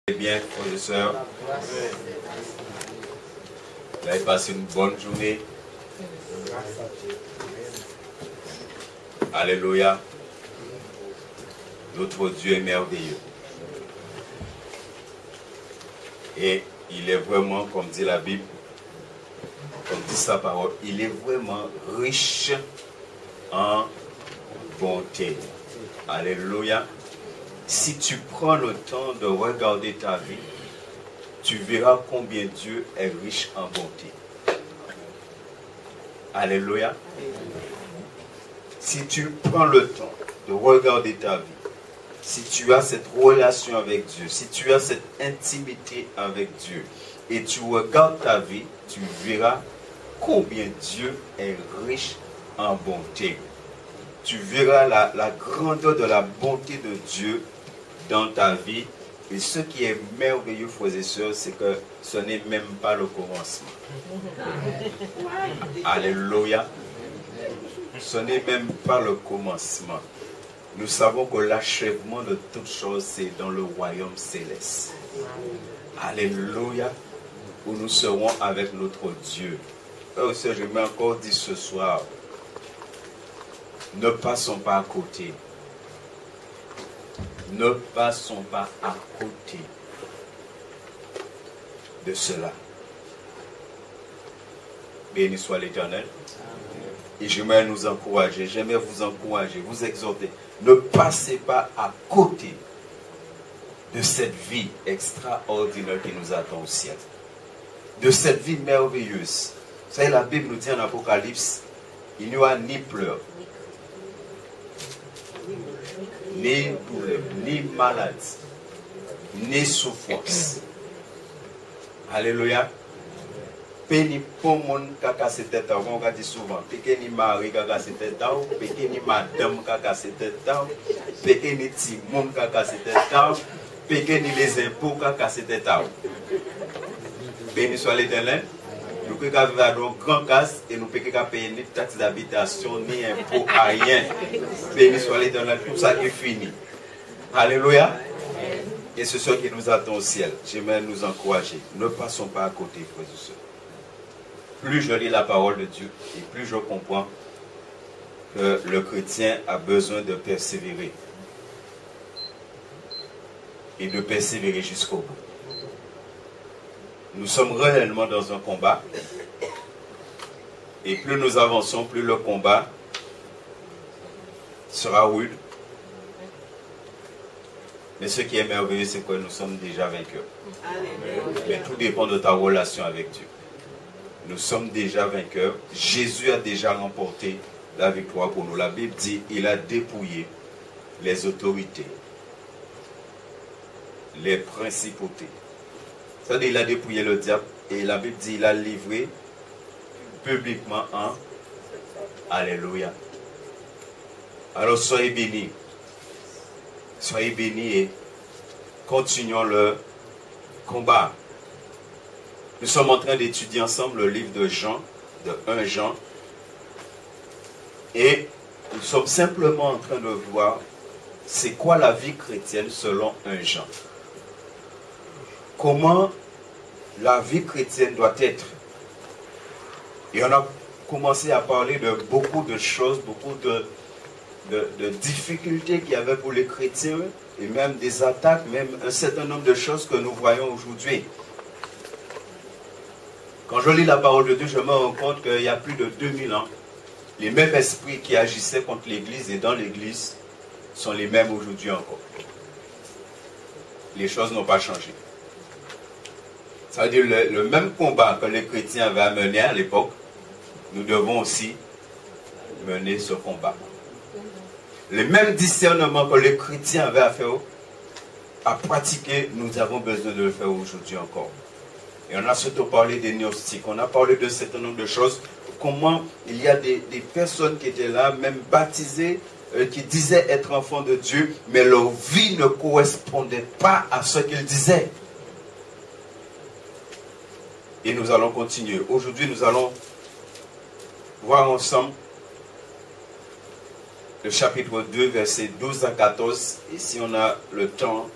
Bien, frères et sœurs, vous avez passé une bonne journée. Alléluia. Notre Dieu est merveilleux. Et il est vraiment, comme dit la Bible, comme dit sa parole, il est vraiment riche en bonté. Alléluia. Si tu prends le temps de regarder ta vie, tu verras combien Dieu est riche en bonté. Alléluia. Si tu prends le temps de regarder ta vie, si tu as cette relation avec Dieu, si tu as cette intimité avec Dieu, et tu regardes ta vie, tu verras combien Dieu est riche en bonté. Tu verras la grandeur de la bonté de Dieu dans ta vie. Et ce qui est merveilleux, frères et sœurs, c'est que ce n'est même pas le commencement. Alléluia. Ce n'est même pas le commencement. Nous savons que l'achèvement de toutes choses, c'est dans le royaume céleste. Alléluia. Où nous serons avec notre Dieu. Oh, je m'ai encore dit ce soir, ne passons pas à côté. Ne passons pas à côté de cela. Béni soit l'Éternel. Et j'aimerais nous encourager, j'aimerais vous encourager, vous exhorter. Ne passez pas à côté de cette vie extraordinaire qui nous attend au ciel. De cette vie merveilleuse. Vous savez, la Bible nous dit en Apocalypse, il n'y aura ni pleurs, ni douleur, ni maladie, ni souffrance. Alléluia. Peni pour mon kaka se tête, on va dire souvent. Peni mari kaka se tête, peni madame kaka se tête, peni timon kaka se tête, peni les impôts kaka se tête. Béni soit l'Éternel. Nous pouvons vivre dans un grand casse et nous pouvons payer ni taxes d'habitation, ni impôts, à rien. Béni soit l'Éternel, tout ça est fini. Alléluia. Et c'est ce qui nous attend au ciel. J'aimerais nous encourager. Ne passons pas à côté, frères et sœurs. Plus je lis la parole de Dieu, et plus je comprends que le chrétien a besoin de persévérer. Et de persévérer jusqu'au bout. Nous sommes réellement dans un combat. Et plus nous avançons, plus le combat sera rude. Mais ce qui est merveilleux, c'est que nous sommes déjà vainqueurs. Mais tout dépend de ta relation avec Dieu. Nous sommes déjà vainqueurs. Jésus a déjà remporté la victoire pour nous. La Bible dit, il a dépouillé les autorités, les principautés. C'est-à-dire, il a dépouillé le diable et la Bible dit, il a livré publiquement en Alléluia. Alors, soyez bénis. Soyez bénis et continuons le combat. Nous sommes en train d'étudier ensemble le livre de Jean, de 1 Jean. Et nous sommes simplement en train de voir c'est quoi la vie chrétienne selon 1 Jean. Comment la vie chrétienne doit être. Et on a commencé à parler de beaucoup de choses, beaucoup de difficultés qu'il y avait pour les chrétiens, et même des attaques, même un certain nombre de choses que nous voyons aujourd'hui. Quand je lis la parole de Dieu, je me rends compte qu'il y a plus de 2000 ans, les mêmes esprits qui agissaient contre l'Église et dans l'Église sont les mêmes aujourd'hui encore. Les choses n'ont pas changé. Ça veut dire le même combat que les chrétiens avaient à mener à l'époque, nous devons aussi mener ce combat. Le même discernement que les chrétiens avaient à faire, à pratiquer, nous avons besoin de le faire aujourd'hui encore. Et on a surtout parlé des gnostiques, on a parlé de certain nombre de choses, comment il y a des personnes qui étaient là, même baptisées, qui disaient être enfants de Dieu, mais leur vie ne correspondait pas à ce qu'ils disaient. Et nous allons continuer. Aujourd'hui, nous allons voir ensemble le chapitre 2, versets 12 à 14. Et si on a le temps,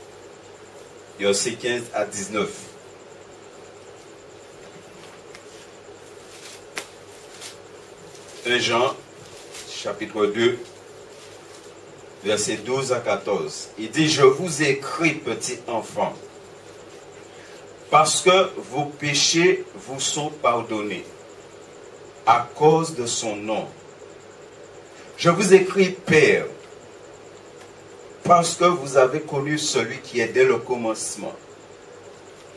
versets 15 à 19. Jean, chapitre 2, versets 12 à 14. Il dit, je vous écris, petits enfants, parce que vos péchés vous sont pardonnés à cause de son nom. Je vous écris, Père, parce que vous avez connu celui qui est dès le commencement.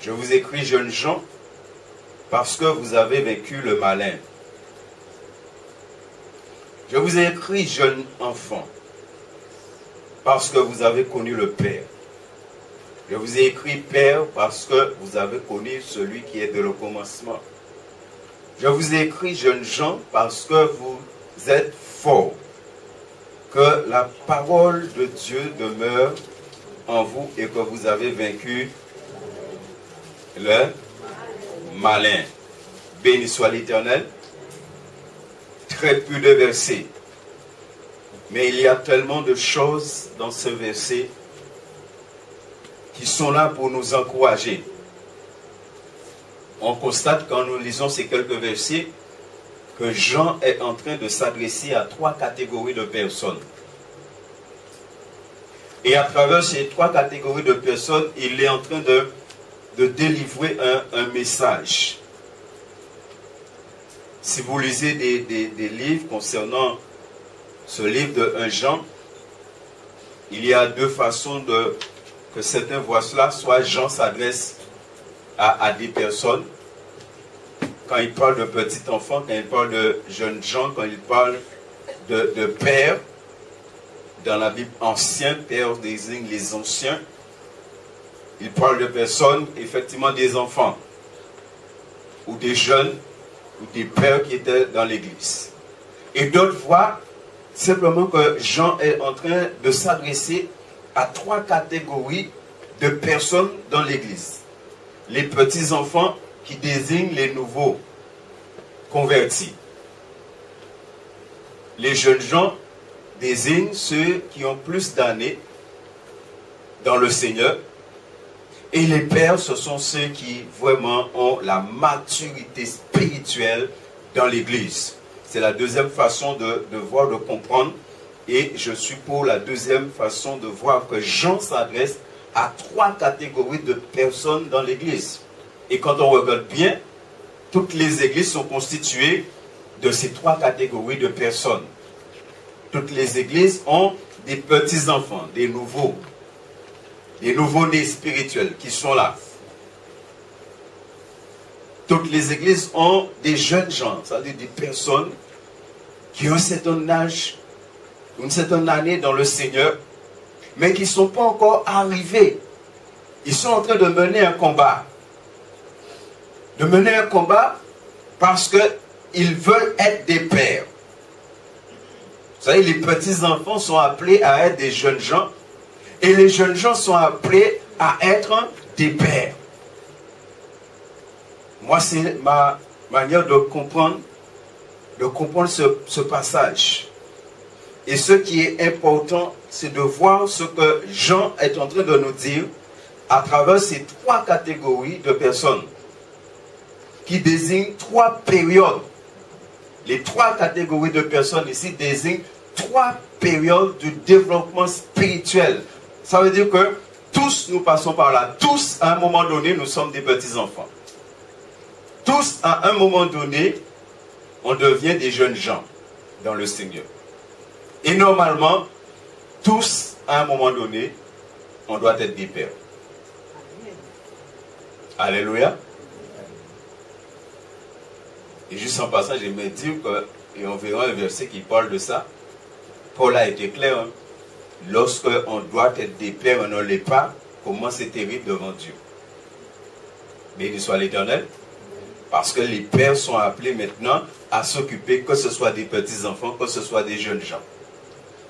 Je vous écris, jeunes gens, parce que vous avez vaincu le malin. Je vous ai écrit, jeunes enfants, parce que vous avez connu le Père. Je vous ai écrit, Père, parce que vous avez connu celui qui est dès le commencement. Je vous ai écrit, jeunes gens, parce que vous êtes forts, que la parole de Dieu demeure en vous et que vous avez vaincu le malin. Béni soit l'Éternel. Très peu de versets. Mais il y a tellement de choses dans ce verset qui sont là pour nous encourager. On constate quand nous lisons ces quelques versets que Jean est en train de s'adresser à 3 catégories de personnes. Et à travers ces 3 catégories de personnes, il est en train de délivrer un message. Si vous lisez des livres concernant ce livre de 1 Jean, il y a 2 façons que certains voient cela. Soit Jean s'adresse à des personnes, quand il parle de petits enfants, quand il parle de jeunes gens, quand il parle de pères. Dans la Bible, ancien, père désigne les anciens. Il parle de personnes, effectivement des enfants, ou des jeunes, ou des pères qui étaient dans l'église. Et d'autres voient simplement que Jean est en train de s'adresser à 3 catégories de personnes dans l'église. Les petits enfants qui désignent les nouveaux convertis. Les jeunes gens désignent ceux qui ont plus d'années dans le Seigneur. Et les pères, ce sont ceux qui vraiment ont la maturité spirituelle dans l'église. C'est la deuxième façon de voir, de comprendre. Et je suis pour la deuxième façon de voir que Jean s'adresse à 3 catégories de personnes dans l'église. Et quand on regarde bien, toutes les églises sont constituées de ces 3 catégories de personnes. Toutes les églises ont des petits-enfants, des nouveaux-nés spirituels qui sont là. Toutes les églises ont des jeunes gens, c'est-à-dire des personnes qui ont un certain âge, une certaine année dans le Seigneur, mais qui ne sont pas encore arrivés. Ils sont en train de mener un combat. De mener un combat parce qu'ils veulent être des pères. Vous savez, les petits-enfants sont appelés à être des jeunes gens et les jeunes gens sont appelés à être des pères. Moi, c'est ma manière de comprendre ce passage. Et ce qui est important, c'est de voir ce que Jean est en train de nous dire à travers ces 3 catégories de personnes qui désignent 3 périodes. Les 3 catégories de personnes ici désignent 3 périodes du développement spirituel. Ça veut dire que tous nous passons par là. Tous, à un moment donné, nous sommes des petits-enfants. Tous, à un moment donné, on devient des jeunes gens dans le Seigneur. Et normalement, tous, à un moment donné, on doit être des pères. Alléluia. Et juste en passant, j'aimerais dire que, et on verra un verset qui parle de ça, Paul a été clair, hein? Lorsque on doit être des pères, on ne l'est pas, comment c'est terrible devant Dieu. Béni soit l'Éternel, parce que les pères sont appelés maintenant à s'occuper, que ce soit des petits-enfants, que ce soit des jeunes gens,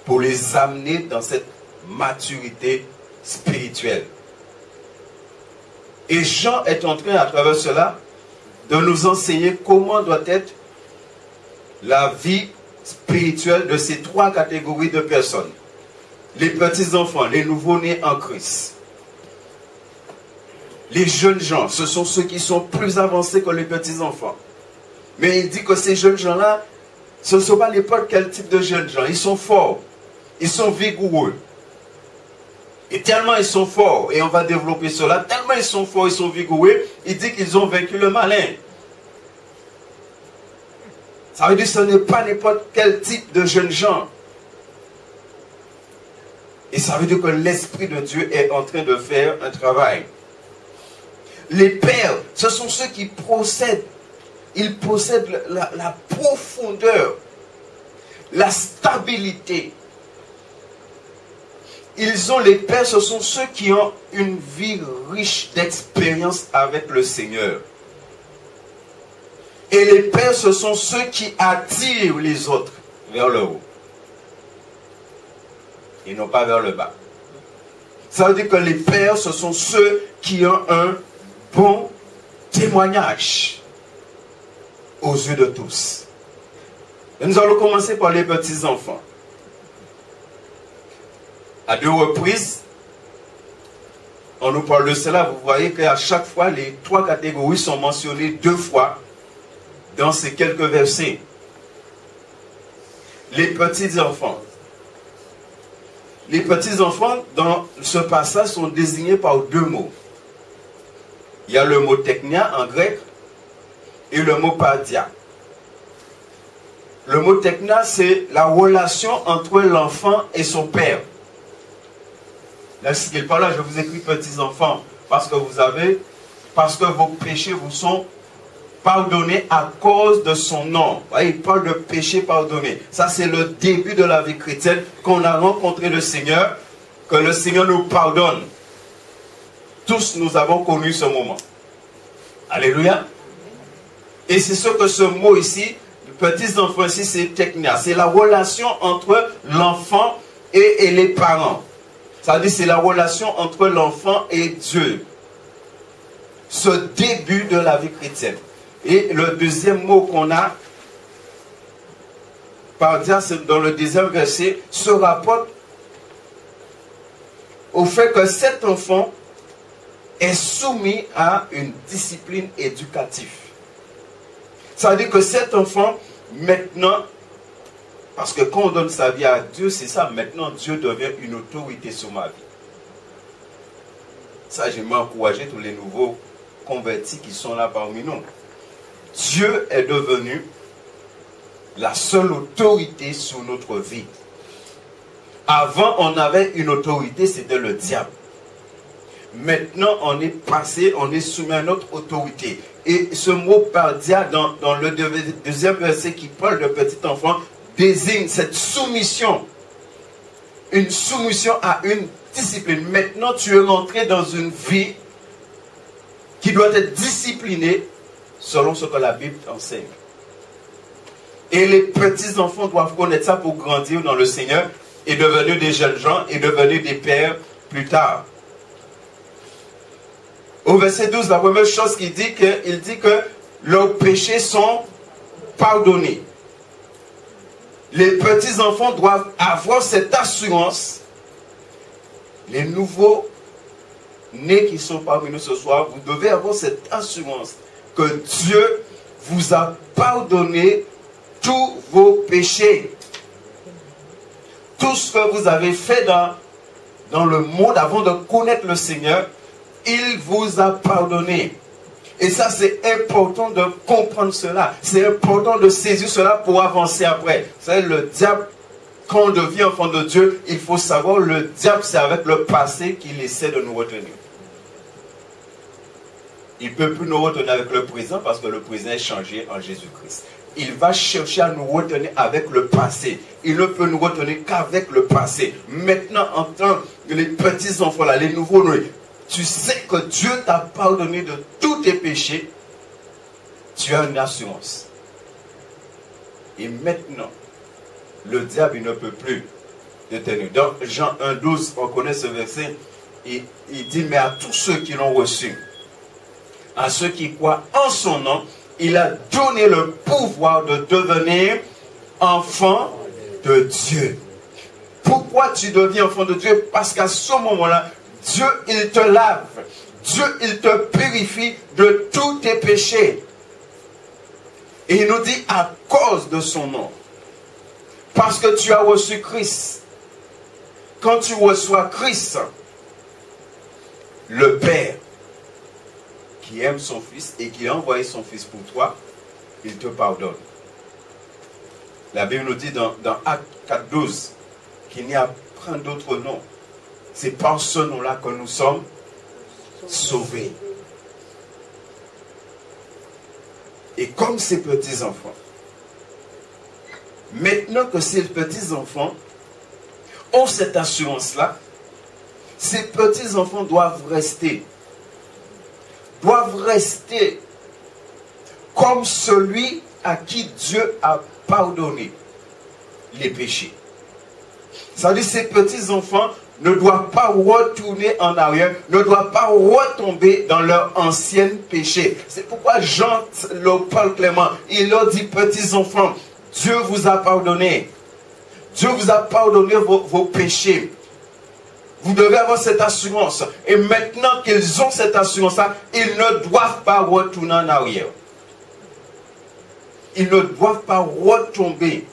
pour les amener dans cette maturité spirituelle. Et Jean est en train, à travers cela, de nous enseigner comment doit être la vie spirituelle de ces 3 catégories de personnes. Les petits-enfants, les nouveaux-nés en Christ. Les jeunes gens, ce sont ceux qui sont plus avancés que les petits-enfants. Mais il dit que ces jeunes gens-là, ce ne sont pas n'importe quel type de jeunes gens. Ils sont forts, ils sont vigoureux. Et tellement ils sont forts, et on va développer cela, tellement ils sont forts, ils sont vigoureux, il dit qu'ils ont vaincu le malin. Ça veut dire que ce n'est pas n'importe quel type de jeunes gens. Et ça veut dire que l'Esprit de Dieu est en train de faire un travail. Les pères, ce sont ceux qui possèdent. Ils possèdent la profondeur, la stabilité. Ils ont les pères, ce sont ceux qui ont une vie riche d'expérience avec le Seigneur. Et les pères, ce sont ceux qui attirent les autres vers le haut. Et non pas vers le bas. Ça veut dire que les pères, ce sont ceux qui ont un bon témoignage aux yeux de tous. Et nous allons commencer par les petits-enfants. À 2 reprises, on nous parle de cela. Vous voyez qu'à chaque fois, les 3 catégories sont mentionnées 2 fois dans ces quelques versets. Les petits-enfants. Les petits-enfants, dans ce passage, sont désignés par 2 mots. Il y a le mot technia en grec et le mot pardia. Le mot technia, c'est la relation entre l'enfant et son père. Là, ce qu'il parle là, je vous écris petits-enfants, parce que vos péchés vous sont pardonnés à cause de son nom. Vous voyez, il parle de péché pardonné. Ça, c'est le début de la vie chrétienne, qu'on a rencontré le Seigneur, que le Seigneur nous pardonne. Tous nous avons connu ce moment. Alléluia. Et c'est ce que ce mot ici, petits-enfants ici, c'est technia. C'est la relation entre l'enfant et les parents. Ça veut dire c'est la relation entre l'enfant et Dieu. Ce début de la vie chrétienne. Et le deuxième mot qu'on a, dans le deuxième verset, se rapporte au fait que cet enfant est soumis à une discipline éducative. Ça veut dire que cet enfant, maintenant, parce que quand on donne sa vie à Dieu, c'est ça, maintenant Dieu devient une autorité sur ma vie. Ça, j'aimerais encourager tous les nouveaux convertis qui sont là parmi nous. Dieu est devenu la seule autorité sur notre vie. Avant, on avait une autorité, c'était le diable. Maintenant, on est passé, on est soumis à notre autorité. Et ce mot pardia, dans le deuxième verset qui parle de petit enfant, désigne cette soumission. Une soumission à une discipline. Maintenant, tu es rentré dans une vie qui doit être disciplinée selon ce que la Bible enseigne. Et les petits-enfants doivent connaître ça pour grandir dans le Seigneur et devenir des jeunes gens et devenir des pères plus tard. Au verset 12, la première chose qu'il dit, il dit que leurs péchés sont pardonnés. Les petits-enfants doivent avoir cette assurance. Les nouveaux nés qui sont parmi nous ce soir, vous devez avoir cette assurance que Dieu vous a pardonné tous vos péchés. Tout ce que vous avez fait dans le monde avant de connaître le Seigneur, il vous a pardonné. Et ça, c'est important de comprendre cela. C'est important de saisir cela pour avancer après. Vous savez, le diable, quand on devient enfant de Dieu, il faut savoir, le diable, c'est avec le passé qu'il essaie de nous retenir. Il ne peut plus nous retenir avec le présent parce que le présent est changé en Jésus-Christ. Il va chercher à nous retenir avec le passé. Il ne peut nous retenir qu'avec le passé. Maintenant, en tant que les petits enfants, là, les nouveaux nés, tu sais que Dieu t'a pardonné de tous tes péchés. Tu as une assurance. Et maintenant, le diable il ne peut plus te tenir. Dans Jean 1,12, on connaît ce verset. Il dit, mais à tous ceux qui l'ont reçu, à ceux qui croient en son nom, il a donné le pouvoir de devenir enfant de Dieu. Pourquoi tu deviens enfant de Dieu? Parce qu'à ce moment-là, Dieu, il te lave. Dieu, il te purifie de tous tes péchés. Et il nous dit à cause de son nom. Parce que tu as reçu Christ. Quand tu reçois Christ, le Père qui aime son Fils et qui a envoyé son Fils pour toi, il te pardonne. La Bible nous dit dans Actes 4:12 qu'il n'y a pas d'autre nom. C'est par ce nom-là que nous sommes sauvés. Et comme ces petits-enfants, maintenant que ces petits-enfants ont cette assurance-là, ces petits-enfants doivent rester comme celui à qui Dieu a pardonné les péchés. Ça veut dire que ces petits-enfants ne doivent pas retourner en arrière, ne doivent pas retomber dans leur ancien péché. C'est pourquoi Jean, le Paul Clément, il leur dit, petits-enfants, Dieu vous a pardonné. Dieu vous a pardonné vos péchés. Vous devez avoir cette assurance. Et maintenant qu'ils ont cette assurance-là, ils ne doivent pas retourner en arrière. Ils ne doivent pas retomber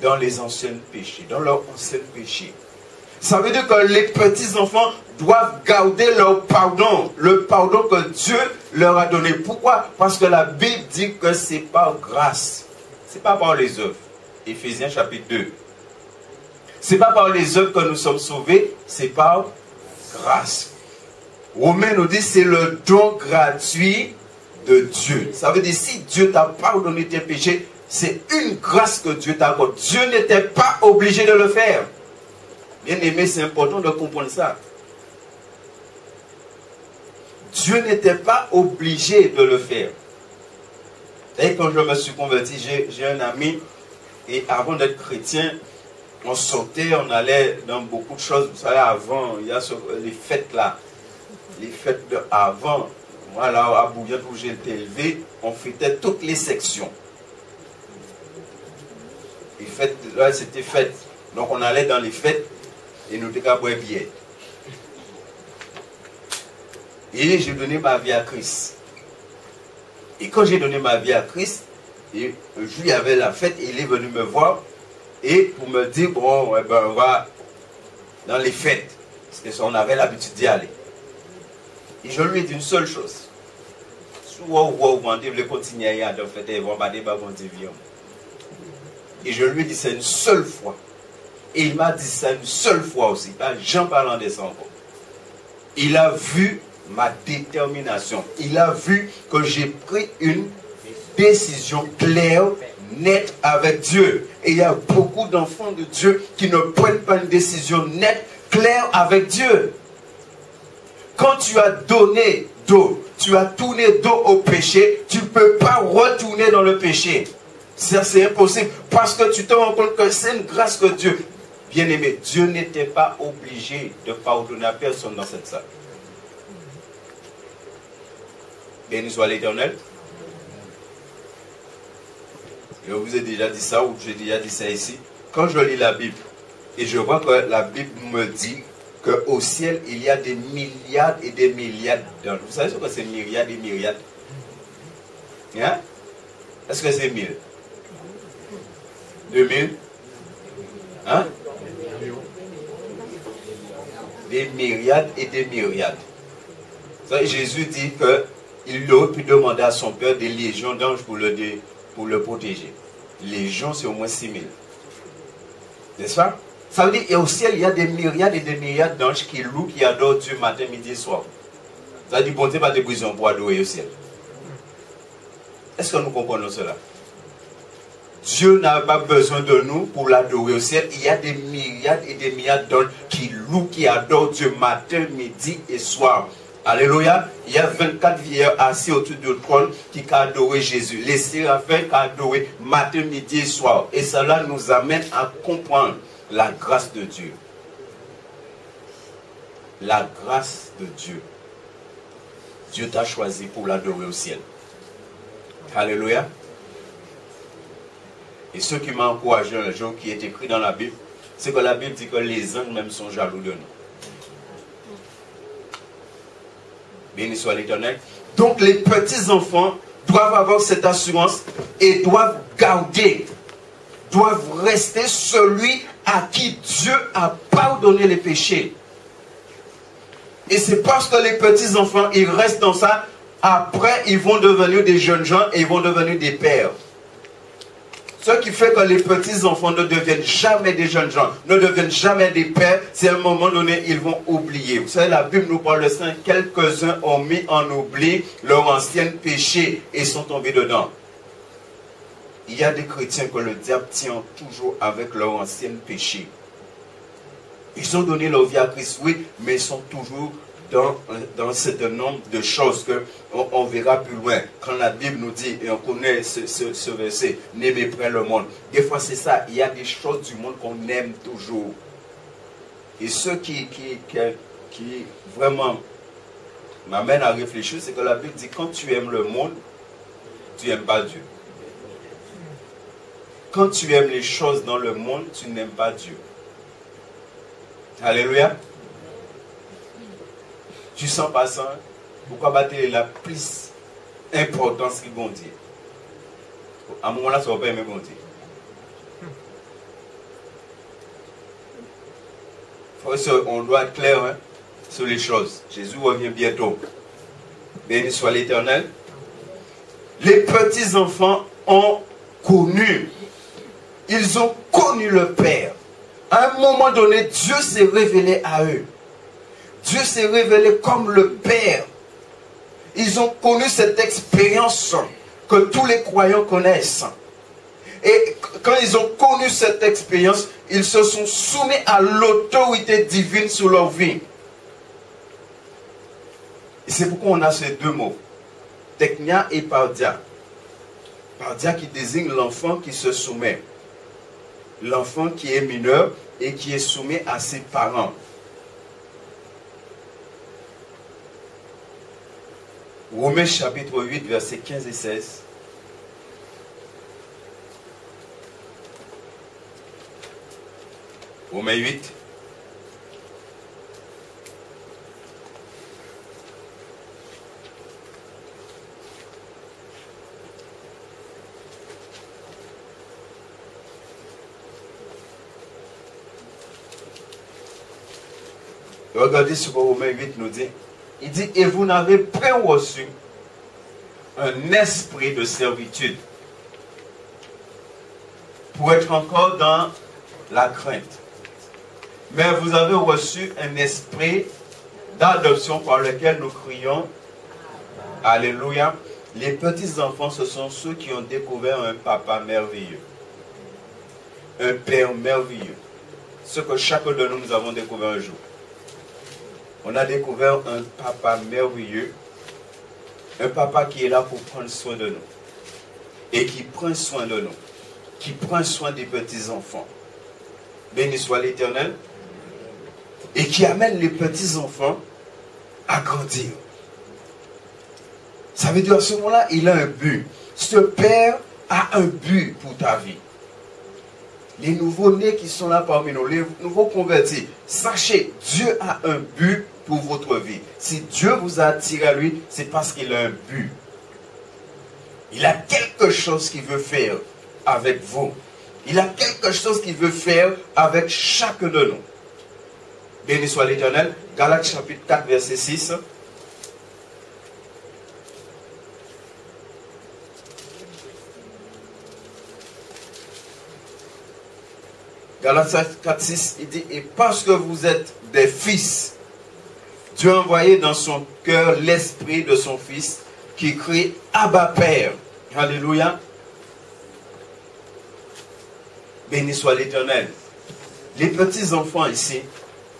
dans les anciens péchés, dans leurs anciens péchés. Ça veut dire que les petits-enfants doivent garder leur pardon, le pardon que Dieu leur a donné. Pourquoi? Parce que la Bible dit que c'est par grâce. Ce n'est pas par les œuvres. Éphésiens chapitre 2. Ce n'est pas par les œuvres que nous sommes sauvés, c'est par grâce. Romains nous dit que c'est le don gratuit de Dieu. Ça veut dire si Dieu t'a pardonné tes péchés, c'est une grâce que Dieu t'a accordée. Dieu n'était pas obligé de le faire. Bien aimé, c'est important de comprendre ça. Dieu n'était pas obligé de le faire. Et quand je me suis converti, j'ai un ami, et avant d'être chrétien, on sortait, on allait dans beaucoup de choses. Vous savez, avant, il y a les fêtes là. Les fêtes d'avant. Voilà, à Bouillon où j'ai été élevé, on fêtait toutes les sections. Les fêtes, là, c'était fête. Donc on allait dans les fêtes et nous étions à boire bière. Et j'ai donné ma vie à Christ. Et quand j'ai donné ma vie à Christ, et je lui avais la fête, et il est venu me voir et pour me dire, bon, eh ben, on va dans les fêtes. Parce qu'on avait l'habitude d'y aller. Et je lui ai dit une seule chose. Et je lui ai dit, c'est une seule fois. Et il m'a dit ça une seule fois aussi. Jean parlant de ça encore. Il a vu ma détermination. Il a vu que j'ai pris une décision claire, nette avec Dieu. Et il y a beaucoup d'enfants de Dieu qui ne prennent pas une décision nette, claire avec Dieu. Quand tu as donné dos, tu as tourné dos au péché, tu ne peux pas retourner dans le péché. Ça, c'est impossible. Parce que tu te rends compte que c'est une grâce que Dieu, bien aimé, Dieu n'était pas obligé de pardonner à personne dans cette salle. Béni soit l'Éternel. Je vous ai déjà dit ça, ou j'ai déjà dit ça ici. Quand je lis la Bible, et je vois que la Bible me dit qu'au ciel, il y a des milliards et des milliards d'anges. Vous savez ce que c'est myriades et myriades? Hein? Est-ce que c'est 1000? 2000? Hein? Des myriades et des myriades. Jésus dit qu'il aurait pu demander à son Père des légions d'anges pour le protéger. Légions, c'est au moins 6000. N'est-ce pas? Ça veut dire qu'au ciel, il y a des myriades et des myriades d'anges qui louent, qui adorent Dieu matin, midi et soir. Ça veut dire bon Dieu pas de prison pour adorer au ciel. Est-ce que nous comprenons cela? Dieu n'a pas besoin de nous pour l'adorer au ciel. Il y a des myriades et des myriades d'anges qui louent, qui adorent Dieu matin, midi et soir. Alléluia. Il y a 24 vieillards assis autour du trône qui ont adoré Jésus. Les séraphins qui ont adoré matin, midi et soir. Et cela nous amène à comprendre la grâce de Dieu. La grâce de Dieu. Dieu t'a choisi pour l'adorer au ciel. Alléluia. Et ce qui m'a encouragé un jour, qui est écrit dans la Bible, c'est que la Bible dit que les anges même sont jaloux de nous. Béni soit l'Éternel. Donc les petits-enfants doivent avoir cette assurance et doivent garder, doivent rester celui à qui Dieu a pardonné les péchés. Et c'est parce que les petits-enfants, ils restent dans ça, après ils vont devenir des jeunes gens et ils vont devenir des pères. Ce qui fait que les petits-enfants ne deviennent jamais des jeunes gens, ne deviennent jamais des pères, c'est à un moment donné, ils vont oublier. Vous savez, la Bible nous parle de ça, quelques-uns ont mis en oubli leur ancien péché et sont tombés dedans. Il y a des chrétiens que le diable tient toujours avec leur ancien péché. Ils ont donné leur vie à Christ, oui, mais ils sont toujours dans ce nombre de choses qu'on verra plus loin. Quand la Bible nous dit, et on connaît ce verset, n'aimez pas le monde. Des fois c'est ça, il y a des choses du monde qu'on aime toujours. Et ce qui vraiment m'amène à réfléchir, c'est que la Bible dit, quand tu aimes le monde, tu n'aimes pas Dieu. Quand tu aimes les choses dans le monde, tu n'aimes pas Dieu. Alléluia. Tu sens pas ça? Pourquoi battre la plus importance qu'ils vont dire? À un moment-là, ça ne va pas aimer bon Dieu. On doit être clair hein, sur les choses. Jésus revient bientôt. Béni soit l'Éternel. Les petits-enfants ont connu. Ils ont connu le Père. À un moment donné, Dieu s'est révélé à eux. Dieu s'est révélé comme le Père. Ils ont connu cette expérience que tous les croyants connaissent. Et quand ils ont connu cette expérience, ils se sont soumis à l'autorité divine sur leur vie. Et c'est pourquoi on a ces deux mots, teknia et pardia. Pardia qui désigne l'enfant qui se soumet. L'enfant qui est mineur et qui est soumis à ses parents. Romains chapitre 8, versets 15 et 16. Romains 8. Regardez ce que Romains 8 nous dit. Il dit, et vous n'avez pas reçu un esprit de servitude pour être encore dans la crainte. Mais vous avez reçu un esprit d'adoption par lequel nous crions, Alléluia. Les petits enfants, ce sont ceux qui ont découvert un papa merveilleux. Un père merveilleux. Ce que chacun de nous avons découvert un jour. On a découvert un papa merveilleux, un papa qui est là pour prendre soin de nous, et qui prend soin de nous, qui prend soin des petits-enfants. Béni soit l'Éternel, et qui amène les petits-enfants à grandir. Ça veut dire à ce moment-là, il a un but. Ce père a un but pour ta vie. Les nouveaux-nés qui sont là parmi nous, les nouveaux convertis, sachez, Dieu a un but pour votre vie. Si Dieu vous a attiré à lui, c'est parce qu'il a un but. Il a quelque chose qu'il veut faire avec vous. Il a quelque chose qu'il veut faire avec chacun de nous. Béni soit l'Éternel. Galates chapitre 4, verset 6. Galates 4, 6, il dit, et parce que vous êtes des fils, Dieu a envoyé dans son cœur l'esprit de son fils qui crie Abba Père. Alléluia. Béni soit l'Éternel. Les petits enfants ici,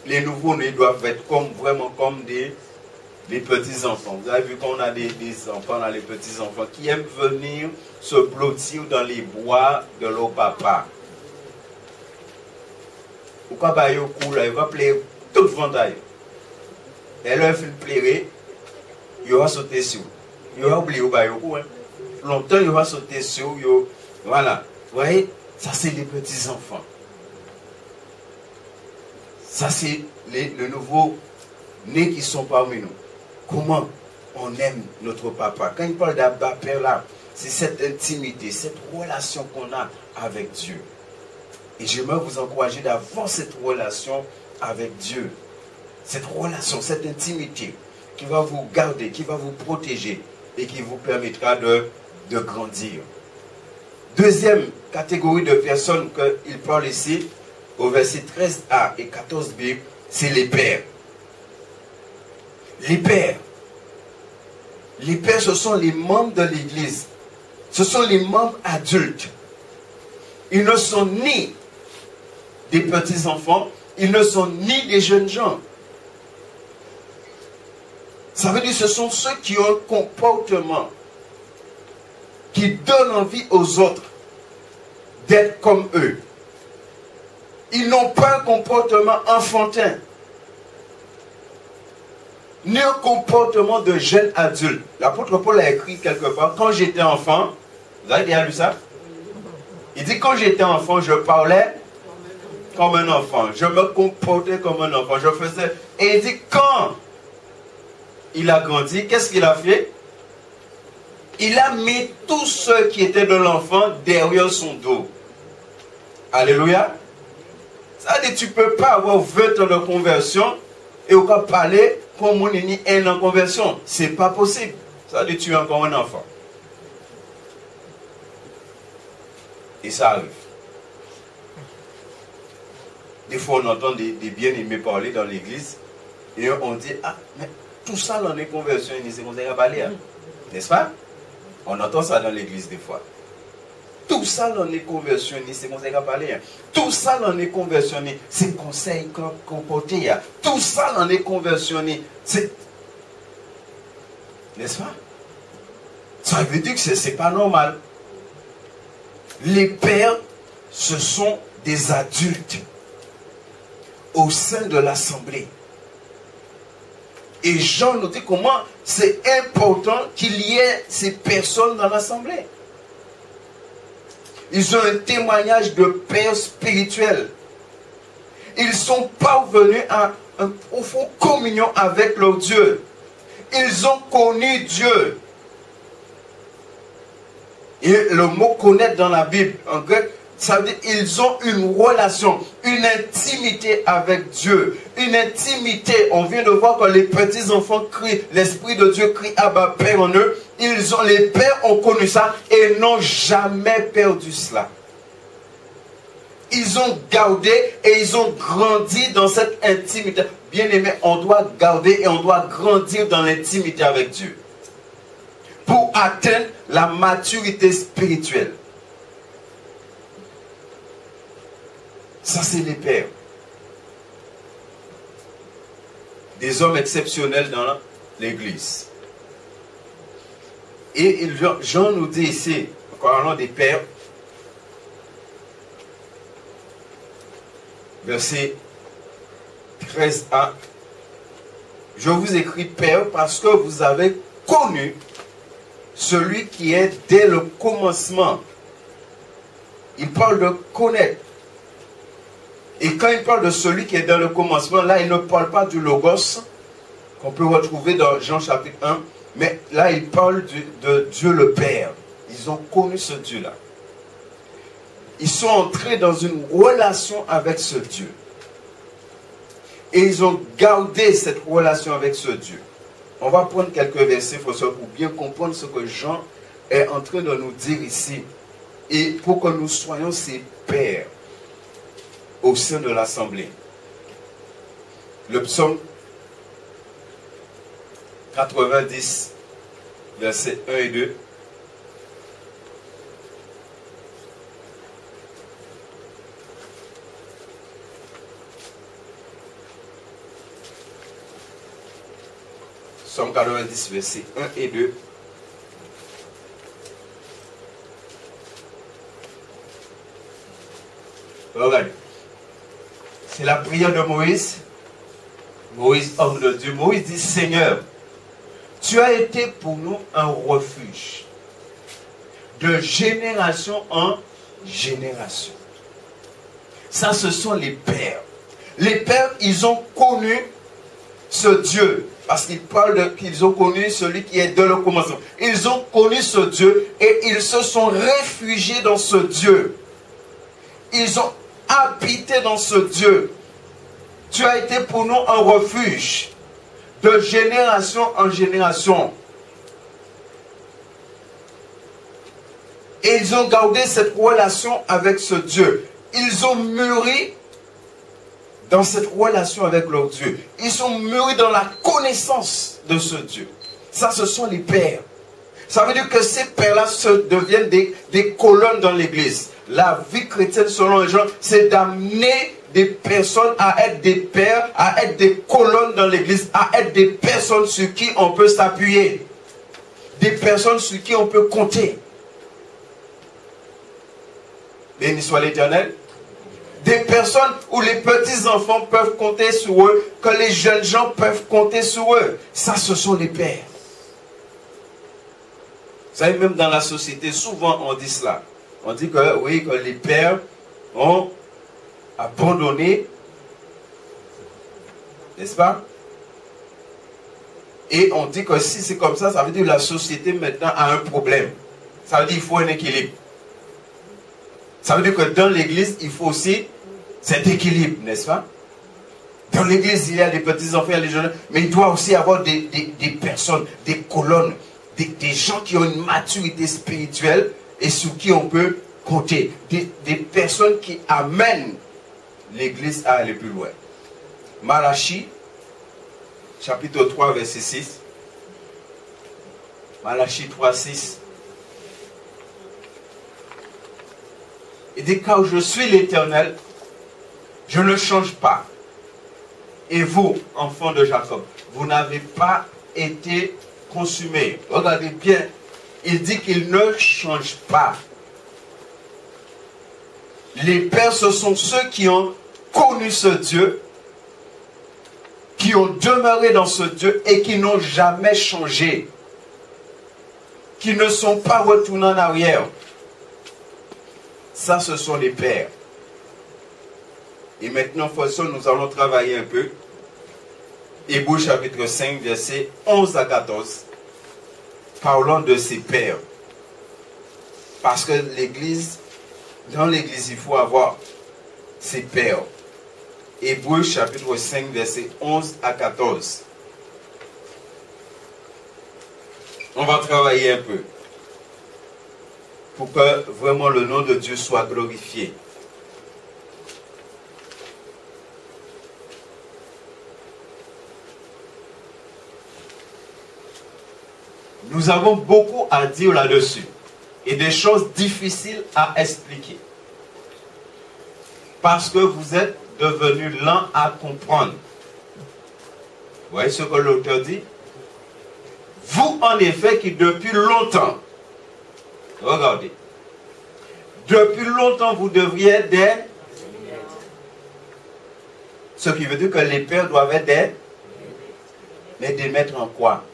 les nouveaux-nés doivent être vraiment comme des petits enfants. Vous avez vu qu'on a des enfants, là, les petits enfants qui aiment venir se blottir dans les bois de leur papa. Pourquoi bah yo cool, il va plaire tout vendaille. Et là, il fait pleurer, il va sauter sur. Il va oublier bah yo cool. Longtemps, il va sauter sur. Voilà. Vous voyez, ça c'est les petits enfants. Ça c'est les nouveaux nés qui sont parmi nous. Comment on aime notre papa. Quand il parle d'Abba Père là, c'est cette intimité, cette relation qu'on a avec Dieu. Et j'aimerais vous encourager d'avoir cette relation avec Dieu. Cette relation, cette intimité qui va vous garder, qui va vous protéger et qui vous permettra de grandir. Deuxième catégorie de personnes qu'il parle ici, au verset 13a et 14b, c'est les pères. Les pères. Les pères, ce sont les membres de l'Église. Ce sont les membres adultes. Ils ne sont ni des petits-enfants, ils ne sont ni des jeunes gens. Ça veut dire que ce sont ceux qui ont un comportement qui donne envie aux autres d'être comme eux. Ils n'ont pas un comportement enfantin, ni un comportement de jeune adulte. L'apôtre Paul a écrit quelque part, quand j'étais enfant, vous avez déjà lu ça? Il dit, quand j'étais enfant, je parlais comme un enfant, je me comportais comme un enfant, je faisais... Et il dit, quand il a grandi, qu'est-ce qu'il a fait? Il a mis tous ceux qui étaient de l'enfant derrière son dos. Alléluia. Ça veut dire que tu ne peux pas avoir 20 ans de conversion et au cas parler comme on est ni un an de conversion. Ce n'est pas possible. Ça veut dire que tu es encore un enfant. Et ça arrive. Des fois, on entend des bien-aimés parler dans l'église et on dit, ah, mais tout ça dans les conversions, c'est comme ça qu'il parler. N'est-ce pas? On entend ça dans l'église des fois. Tout ça dans les conversions, c'est comme ça qu'il parler. Tout ça dans les conversions, c'est conseil qu'on porte. Tout ça dans les conversions, c'est... N'est-ce pas? Ça veut dire que ce n'est pas normal. Les pères, ce sont des adultes au sein de l'assemblée. Et Jean nous dit comment c'est important qu'il y ait ces personnes dans l'assemblée. Ils ont un témoignage de père spirituel. Ils sont parvenus à une profonde communion avec leur Dieu. Ils ont connu Dieu. Et le mot connaître dans la Bible, en grec, ça veut dire qu'ils ont une relation, une intimité avec Dieu. Une intimité, on vient de voir que les petits-enfants crient, l'Esprit de Dieu crie Abba Père en eux. Les pères ont connu ça et n'ont jamais perdu cela. Ils ont gardé et ils ont grandi dans cette intimité. Bien aimé, on doit garder et on doit grandir dans l'intimité avec Dieu. Pour atteindre la maturité spirituelle. Ça, c'est les pères. Des hommes exceptionnels dans l'église. Et Jean nous dit ici, en parlant des pères, verset 13a, je vous écris père parce que vous avez connu celui qui est dès le commencement. Il parle de connaître. Et quand il parle de celui qui est dans le commencement, là, il ne parle pas du Logos, qu'on peut retrouver dans Jean chapitre 1, mais là, il parle de Dieu le Père. Ils ont connu ce Dieu-là. Ils sont entrés dans une relation avec ce Dieu. Et ils ont gardé cette relation avec ce Dieu. On va prendre quelques versets pour bien comprendre ce que Jean est en train de nous dire ici. Et pour que nous soyons ses pères au sein de l'assemblée. Le psaume 90, versets 1 et 2. Psaume 90, versets 1 et 2. Regardez. C'est la prière de Moïse. Moïse, homme de Dieu. Moïse dit, Seigneur, tu as été pour nous un refuge. De génération en génération. Ça, ce sont les pères. Les pères, ils ont connu ce Dieu. Parce qu'ils parlent qu'ils ont connu celui qui est de le commencement. Ils ont connu ce Dieu et ils se sont réfugiés dans ce Dieu. Ils ont habité dans ce Dieu. Tu as été pour nous un refuge de génération en génération. Et ils ont gardé cette relation avec ce Dieu. Ils ont mûri dans cette relation avec leur Dieu. Ils sont mûris dans la connaissance de ce Dieu. Ça, ce sont les pères. Ça veut dire que ces pères-là deviennent des colonnes dans l'église. La vie chrétienne, selon les gens, c'est d'amener des personnes à être des pères, à être des colonnes dans l'église, à être des personnes sur qui on peut s'appuyer. Des personnes sur qui on peut compter. Béni soit l'Éternel. Des personnes où les petits-enfants peuvent compter sur eux, que les jeunes gens peuvent compter sur eux. Ça, ce sont les pères. Vous savez, même dans la société, souvent on dit cela. On dit que, oui, que les pères ont abandonné, n'est-ce pas? Et on dit que si c'est comme ça veut dire que la société maintenant a un problème. Ça veut dire qu'il faut un équilibre. Ça veut dire que dans l'église, il faut aussi cet équilibre, n'est-ce pas? Dans l'église, il y a des petits-enfants, il y a des jeunes, mais il doit aussi y avoir des personnes, des colonnes, des gens qui ont une maturité spirituelle et sur qui on peut compter. Des personnes qui amènent l'église à aller plus loin. Malachie, chapitre 3, verset 6. Malachie 3, 6. Il dit, car je suis l'Éternel, je ne change pas. Et vous, enfants de Jacob, vous n'avez pas été consumés. Regardez bien, il dit qu'il ne change pas. Les pères, ce sont ceux qui ont connu ce Dieu, qui ont demeuré dans ce Dieu et qui n'ont jamais changé, qui ne sont pas retournés en arrière. Ça, ce sont les pères. Et maintenant, nous allons travailler un peu. Hébreux chapitre 5, versets 11 à 14. Parlons de ces pères. Parce que l'église, dans l'église, il faut avoir ces pères. Hébreux chapitre 5, versets 11 à 14. On va travailler un peu. Pour que vraiment le nom de Dieu soit glorifié. Nous avons beaucoup à dire là-dessus et des choses difficiles à expliquer. Parce que vous êtes devenus lents à comprendre. Vous voyez ce que l'auteur dit? Vous, en effet, qui depuis longtemps, regardez, depuis longtemps, vous devriez être des... Ce qui veut dire que les pères doivent être des... Mais des maîtres en quoi?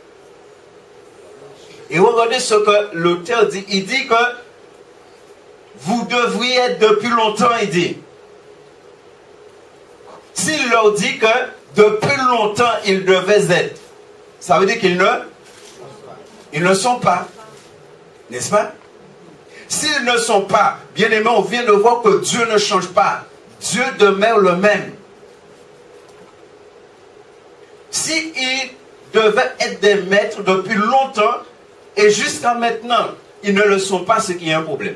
Et regardez ce que l'auteur dit. Il dit que vous devriez être depuis longtemps, il dit. S'il leur dit que depuis longtemps, ils devaient être, ça veut dire qu'ils ne sont pas. N'est-ce pas? S'ils ne sont pas, bien aimés, on vient de voir que Dieu ne change pas. Dieu demeure le même. S'ils devaient être des maîtres depuis longtemps, et jusqu'à maintenant, ils ne le sont pas, ce qui est un problème.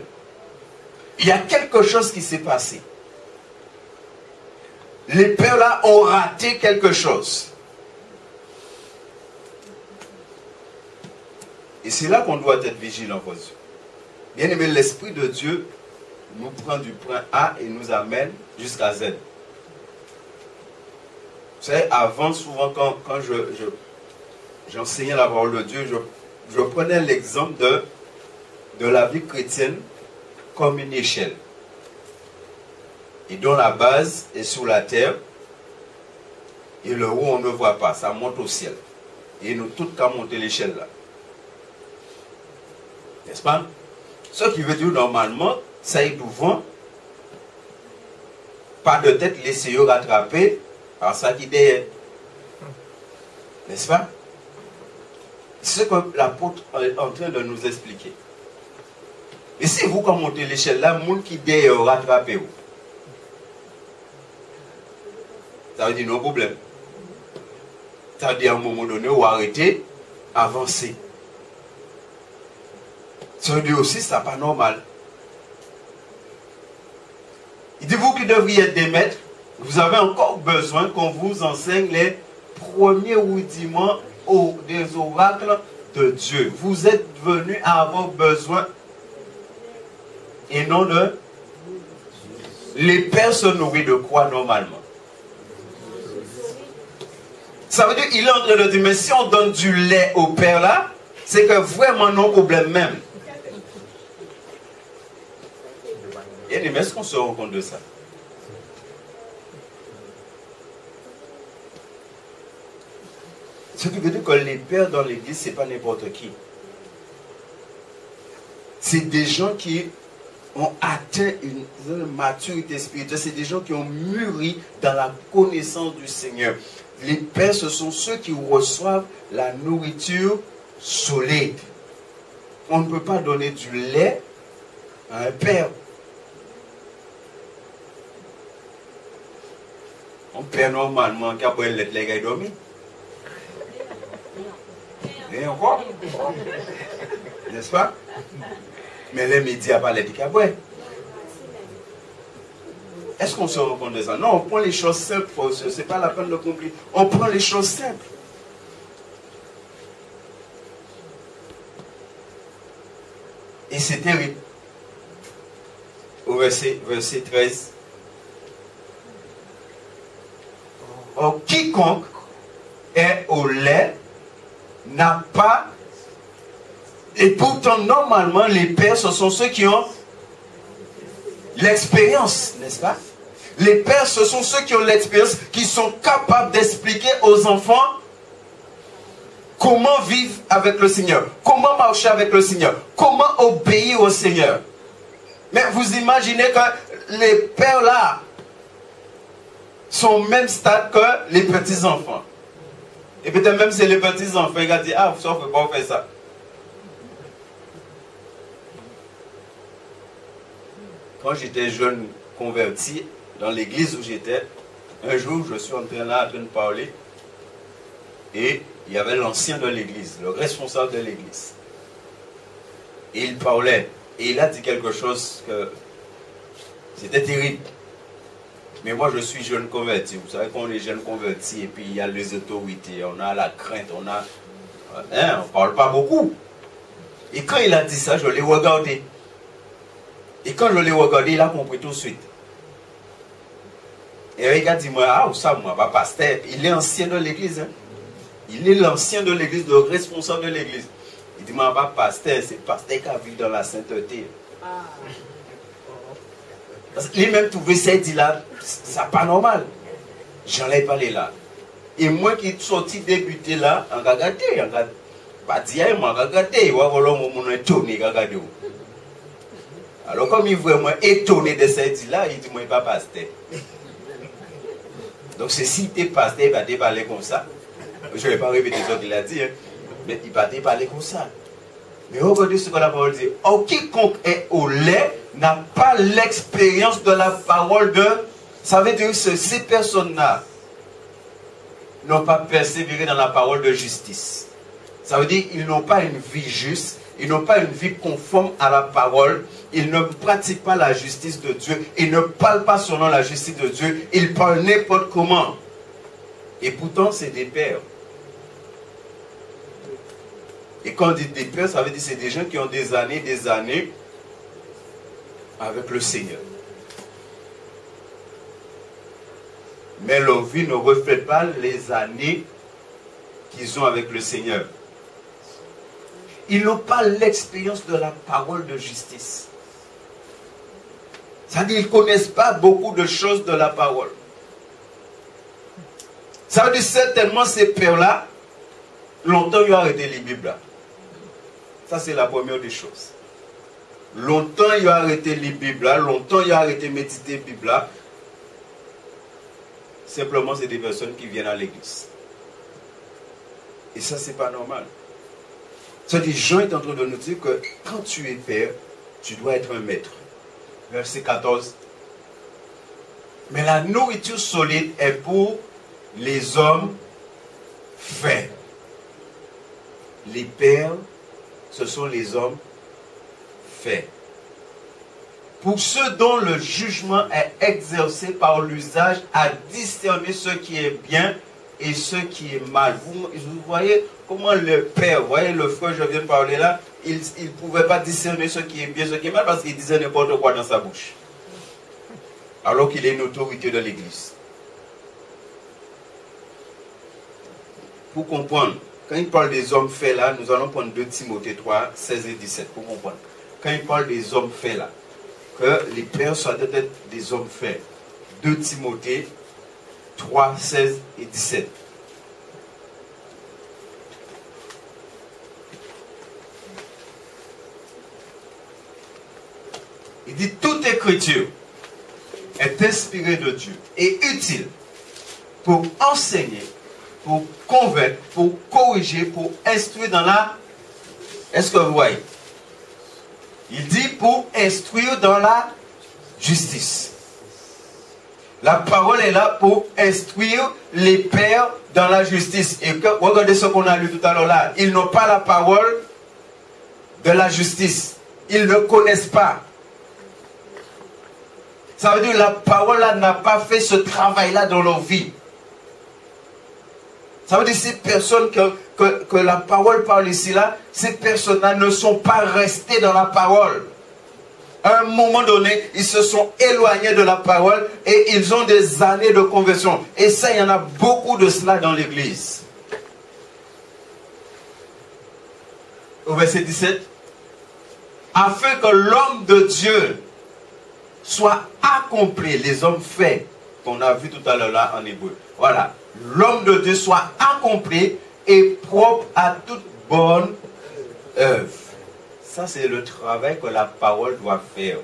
Il y a quelque chose qui s'est passé. Les pères là ont raté quelque chose. Et c'est là qu'on doit être vigilant, vos yeux. Bien aimé, l'Esprit de Dieu nous prend du point A et nous amène jusqu'à Z. Vous savez, avant, souvent, quand j'enseignais la parole de Dieu, je prenais l'exemple de la vie chrétienne comme une échelle. Et dont la base est sur la terre. Et le haut, on ne voit pas. Ça monte au ciel. Et nous tous qu'à monter l'échelle là. N'est-ce pas? Ce qui veut dire normalement, ça est devant. Pas de tête, laissez-le rattraper par ça qui derrière. N'est-ce pas? C'est ce que l'apôtre est en train de nous expliquer. Et si vous, quand montez l'échelle, là, le monde qui d'ailleurs rattrapez vous. Ça veut dire non problème. Ça veut dire à un moment donné, vous arrêtez, avancez. Ça veut dire aussi, ça n'est pas normal. Il dit, vous qui devriez être des maîtres, vous avez encore besoin qu'on vous enseigne les premiers rudiments des oracles de Dieu. Vous êtes venus à avoir besoin et non de... Les pères se nourrissent de quoi normalement? Ça veut dire qu'il est en train de dire, mais si on donne du lait au père là, c'est que vraiment non problème même. Et est-ce qu'on se rend compte de ça? Ce qui veut dire que les pères dans l'église, ce n'est pas n'importe qui. C'est des gens qui ont atteint une maturité spirituelle. C'est des gens qui ont mûri dans la connaissance du Seigneur. Les pères, ce sont ceux qui reçoivent la nourriture solide. On ne peut pas donner du lait à un père. Un père normalement qui a pris le lait, il a dormi. Et encore? N'est-ce pas? Mais les médias pas les picabouets. Est-ce qu'on se rend compte de ça? Non, on prend les choses simples. Ce n'est pas la peine de compliquer. On prend les choses simples. Et c'est terrible. Au verset 13. Or, quiconque est au lait n'a pas... Et pourtant, normalement, les pères, ce sont ceux qui ont l'expérience, n'est-ce pas? Les pères, ce sont ceux qui ont l'expérience, qui sont capables d'expliquer aux enfants comment vivre avec le Seigneur, comment marcher avec le Seigneur, comment obéir au Seigneur. Mais vous imaginez que les pères là sont au même stade que les petits-enfants. Et peut-être même c'est les petits-enfants qui disent, ah, ça ne faut pas faire ça. Quand j'étais jeune converti, dans l'église où j'étais, un jour, je suis en train de parler, et il y avait l'ancien de l'église, le responsable de l'église. Et il parlait, et il a dit quelque chose que c'était terrible. Mais moi, je suis jeune converti. Vous savez, quand on est jeune converti, et puis il y a les autorités, on a la crainte, on a... Hein, on ne parle pas beaucoup. Et quand il a dit ça, je l'ai regardé. Et quand je l'ai regardé, il a compris tout de suite. Et il a dit, moi, ah, ça, moi, pas pasteur. Il est ancien de l'église. Hein? Il est l'ancien de l'église, le responsable de l'église. Il dit, moi, pas pasteur, c'est pasteur qui a vécu dans la sainteté. Parce qu'il même trouvé ça, il dit là, ça pas normal. J'en ai parlé là. Et moi qui suis sorti débuter là, on a regardé, on a pas dit, on a regardé, on a étonné, regardé. Alors comme il est vraiment étonné de ça, il dit là, il dit, moi, il n'est pas pasteur. Donc c'est si tu es pasteur, il va te parler comme ça. Je ne vais pas répéter ce qu'il a dit, hein, mais il va te parler comme ça. Mais regardez ce que la parole dit. Oh, quiconque est au lait n'a pas l'expérience de la parole de... Ça veut dire que ces personnes-là n'ont pas persévéré dans la parole de justice. Ça veut dire qu'ils n'ont pas une vie juste, ils n'ont pas une vie conforme à la parole, ils ne pratiquent pas la justice de Dieu, ils ne parlent pas selon la justice de Dieu, ils parlent n'importe comment. Et pourtant, c'est des pères. Et quand on dit des pères, ça veut dire que c'est des gens qui ont des années avec le Seigneur. Mais leur vie ne reflète pas les années qu'ils ont avec le Seigneur. Ils n'ont pas l'expérience de la parole de justice. C'est-à-dire qu'ils ne connaissent pas beaucoup de choses de la parole. Ça veut dire certainement ces pères-là, longtemps ils ont arrêté les Bibles là. Ça c'est la première des choses. Longtemps ils ont arrêté les Bibles là, longtemps ils ont arrêté de méditer les Bibles là. Simplement c'est des personnes qui viennent à l'église. Et ça, c'est pas normal. C'est-à-dire, Jean est en train de nous dire que quand tu es père, tu dois être un maître. Verset 14. Mais la nourriture solide est pour les hommes faits. Les pères, ce sont les hommes faits. Pour ceux dont le jugement est exercé par l'usage à discerner ce qui est bien et ce qui est mal. Vous voyez comment le père, vous voyez le frère, je viens de parler là, il ne pouvait pas discerner ce qui est bien, ce qui est mal, parce qu'il disait n'importe quoi dans sa bouche. Alors qu'il est une autorité de l'Église. Pour comprendre, quand il parle des hommes faits là, nous allons prendre 2 Timothée 3, 16 et 17, pour comprendre. Quand il parle des hommes faits là, que les pères soient peut-être des hommes faits. 2 Timothée 3, 16 et 17. Il dit, toute écriture est inspirée de Dieu et utile pour enseigner, pour convaincre, pour corriger, pour instruire dans la... Est-ce que vous voyez? Il dit pour instruire dans la justice. La parole est là pour instruire les pères dans la justice. Et regardez ce qu'on a lu tout à l'heure là. Ils n'ont pas la parole de la justice. Ils ne connaissent pas. Ça veut dire que la parole là n'a pas fait ce travail-là dans leur vie. Ça veut dire que ces personnes que la parole parle ici là, ces personnes-là ne sont pas restées dans la parole. À un moment donné, ils se sont éloignés de la parole et ils ont des années de conversion. Et ça, il y en a beaucoup de cela dans l'église. Au verset 17. Afin que l'homme de Dieu soit accompli, les hommes faits, qu'on a vu tout à l'heure là en hébreu. Voilà. L'homme de Dieu soit accompli et propre à toute bonne œuvre. Ça, c'est le travail que la parole doit faire.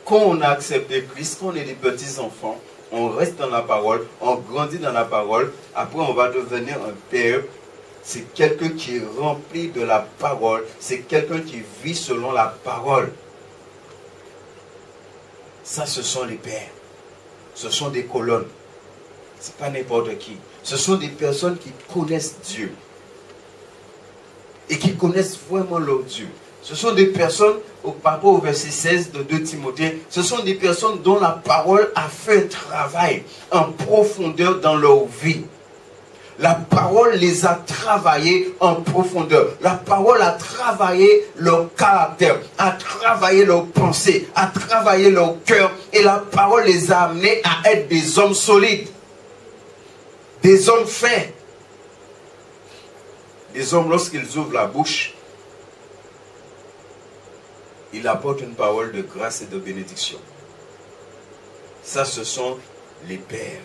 Quand on a accepté Christ, quand on est des petits-enfants, on reste dans la parole, on grandit dans la parole, après on va devenir un père. C'est quelqu'un qui est rempli de la parole, c'est quelqu'un qui vit selon la parole. Ça, ce sont les pères. Ce sont des colonnes. Ce n'est pas n'importe qui. Ce sont des personnes qui connaissent Dieu. Et qui connaissent vraiment leur Dieu. Ce sont des personnes, par rapport au verset 16 de 2 Timothée, ce sont des personnes dont la parole a fait un travail en profondeur dans leur vie. La parole les a travaillés en profondeur. La parole a travaillé leur caractère, a travaillé leurs pensées, a travaillé leur cœur. Et la parole les a amenés à être des hommes solides. Des hommes faits. Des hommes, lorsqu'ils ouvrent la bouche, ils apportent une parole de grâce et de bénédiction. Ça, ce sont les pères.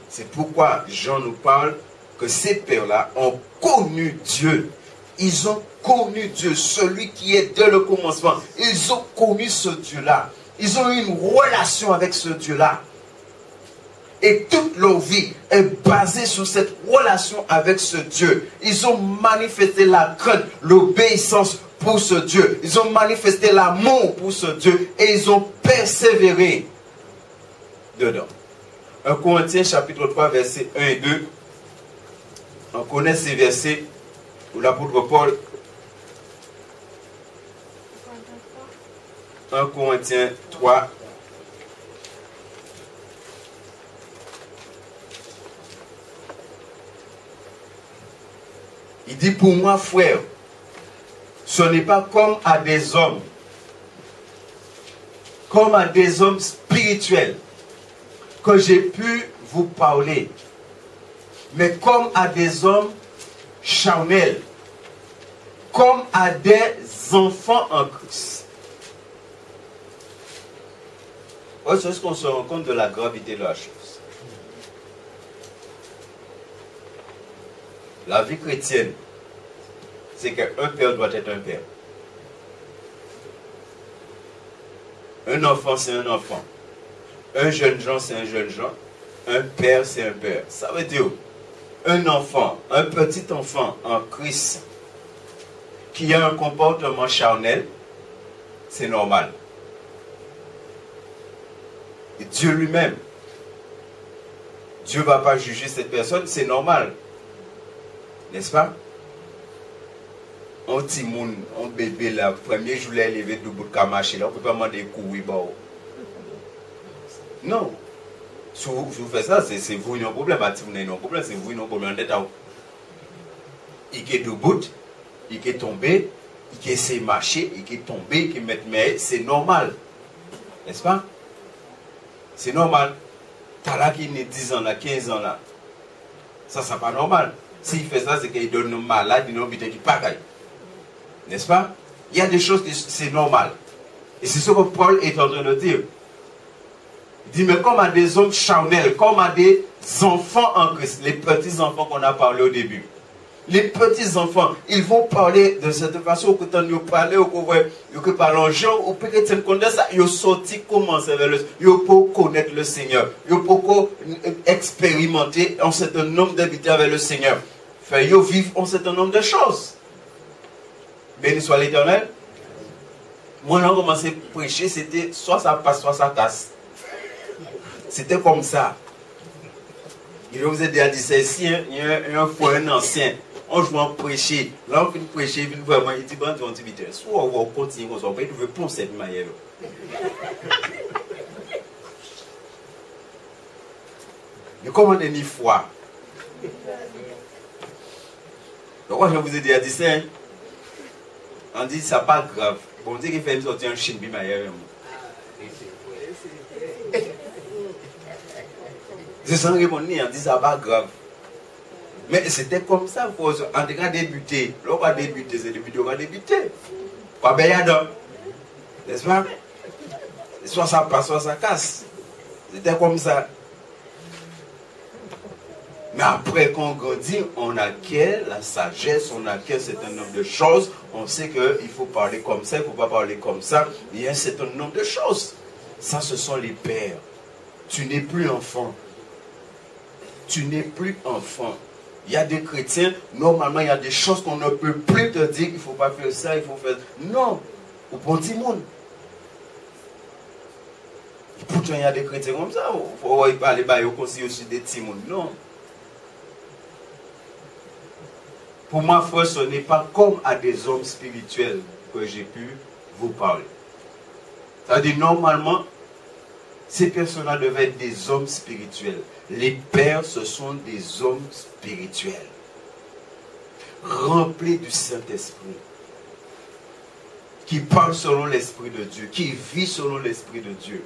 C'est pourquoi Jean nous parle que ces pères-là ont connu Dieu. Ils ont connu Dieu, celui qui est dès le commencement. Ils ont connu ce Dieu-là. Ils ont eu une relation avec ce Dieu-là. Et toute leur vie est basée sur cette relation avec ce Dieu. Ils ont manifesté la crainte, l'obéissance pour ce Dieu. Ils ont manifesté l'amour pour ce Dieu. Et ils ont persévéré dedans. 1 Corinthiens chapitre 3 versets 1 et 2. On connaît ces versets où l'apôtre Paul. 1 Corinthiens 3. Il dit pour moi, frère, ce n'est pas comme à des hommes spirituels, que j'ai pu vous parler, mais comme à des hommes charnels, comme à des enfants en Christ. Est-ce qu'on se rend compte de la gravité de la chose? La vie chrétienne, c'est qu'un père doit être un père. Un enfant, c'est un enfant. Un jeune gens, c'est un jeune gens. Un père, c'est un père. Ça veut dire, un enfant, un petit enfant en Christ, qui a un comportement charnel, c'est normal. Et Dieu lui-même, Dieu ne va pas juger cette personne, c'est normal. N'est-ce pas? Un petit monde, un bébé là, premier jour, il est levé de bout de marcher là, on ne peut pas demander courir. Non. Si vous faites ça, c'est vous qui avez un problème. Si vous avez un problème, c'est vous qui avez un problème. Il est debout, il est tombé, il essaie de marcher, il est tombé, il est mettre, mais c'est normal. N'est-ce pas? C'est normal. T'as là qui est 10 ans là, 15 ans là. Ça, c'est pas normal. S'il fait ça, c'est qu'il donne un malade, il donne un qui pagaille. N'est-ce pas? Il y a des choses qui c'est normal. Et c'est ce que Paul est en train de dire. Il dit, mais comme à des hommes charnels, comme à des enfants en Christ, les petits enfants qu'on a parlé au début. Les petits enfants, ils vont parler de cette façon que quand ils parlent, ils parlent en gens, ou peut-être connaissent ça, ils sortent commencer vers le, ils peuvent connaître le Seigneur, ils peuvent expérimenter un certain nombre d'habitudes avec le Seigneur. Fait, ils vivent un certain nombre de choses. Béni soit l'Éternel. Moi, quand j'ai commencé à prêcher, c'était soit ça passe, soit ça casse. C'était comme ça. Je vous ai déjà dit, c'est ici, il y a un fois un ancien. On joue en prêcher. Là, on finit de prêcher, il vraiment, il dit, bon, tu vas vite. Soit on va continuer, on va pas, il veut penser cette manière. Mais comment on est ni foi? Donc, moi, je vous ai déjà dit ça. On dit, ça pas grave. Bon, on dit qu'il fait une sortie en Chine, puis manière. C'est sans répondre, on dit, ça pas grave. Mais c'était comme ça, en tout cas débuter. Là, on va débuter, c'est débuter, on va débuter. Pas bien, n'est-ce pas? Soit ça passe, soit ça casse. C'était comme ça. Mais après qu'on grandit, on acquiert la sagesse, on acquiert un certain nombre de choses. On sait qu'il faut parler comme ça, il ne faut pas parler comme ça. Il y a un certain nombre de choses. Ça, ce sont les pères. Tu n'es plus enfant. Tu n'es plus enfant. Il y a des chrétiens, normalement, il y a des choses qu'on ne peut plus te dire, il ne faut pas faire ça, il faut faire... Non, au bon petit monde. Pourtant, il y a des chrétiens comme ça, il faut parler, il faut conseiller aussi des petits mondes. Non. Pour moi, frère, ce n'est pas comme à des hommes spirituels que j'ai pu vous parler. C'est-à-dire, normalement, ces personnes-là devaient être des hommes spirituels. Les pères, ce sont des hommes spirituels. Remplis du Saint-Esprit. Qui parlent selon l'Esprit de Dieu. Qui vivent selon l'Esprit de Dieu.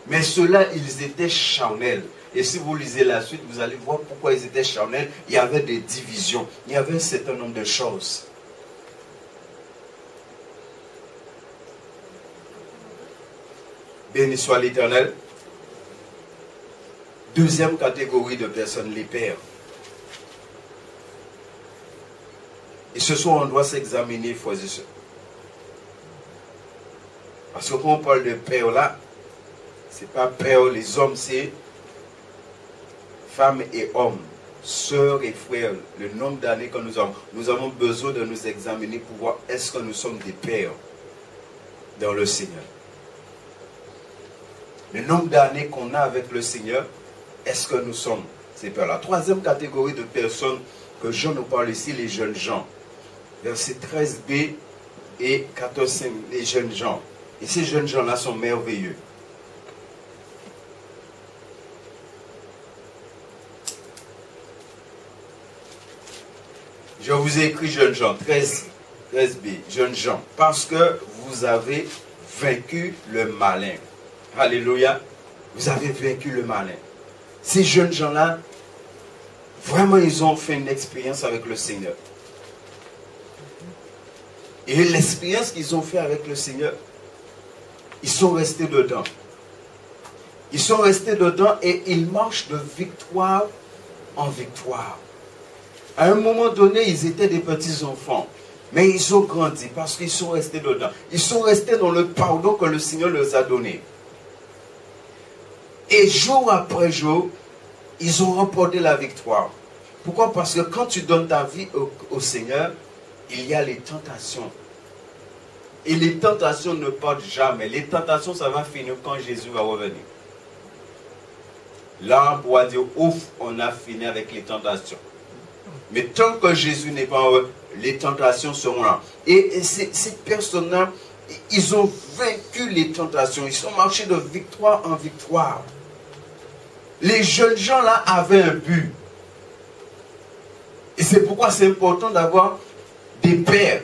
Mais ceux-là, ils étaient charnels. Et si vous lisez la suite, vous allez voir pourquoi ils étaient charnels. Il y avait des divisions. Il y avait un certain nombre de choses. Béni soit l'Éternel. Deuxième catégorie de personnes, les pères. Et ce soir, on doit s'examiner, frères et sœurs. Parce que quand on parle de père là, c'est pas père, les hommes, c'est femmes et hommes, sœurs et frères. Le nombre d'années que nous avons besoin de nous examiner pour voir est-ce que nous sommes des pères dans le Seigneur. Le nombre d'années qu'on a avec le Seigneur, est-ce que nous sommes ces pères? La troisième catégorie de personnes que Jean nous parle ici, les jeunes gens. Verset 13b et 14, les jeunes gens. Et ces jeunes gens-là sont merveilleux. Je vous ai écrit jeunes gens, 13b, jeunes gens, parce que vous avez vaincu le malin. Alléluia. Vous avez vaincu le malin. Ces jeunes gens-là, vraiment, ils ont fait une expérience avec le Seigneur. Et l'expérience qu'ils ont fait avec le Seigneur, ils sont restés dedans. Ils sont restés dedans et ils marchent de victoire en victoire. À un moment donné, ils étaient des petits enfants. Mais ils ont grandi parce qu'ils sont restés dedans. Ils sont restés dans le pardon que le Seigneur leur a donné. Et jour après jour, ils ont remporté la victoire. Pourquoi? Parce que quand tu donnes ta vie au Seigneur, il y a les tentations. Et les tentations ne partent jamais. Les tentations, ça va finir quand Jésus va revenir. Là, on pourra dire, ouf, on a fini avec les tentations. Mais tant que Jésus n'est pas heureux, les tentations seront là. Et ces personnes-là, ils ont vaincu les tentations. Ils sont marchés de victoire en victoire. Les jeunes gens là avaient un but. Et c'est pourquoi c'est important d'avoir des pères.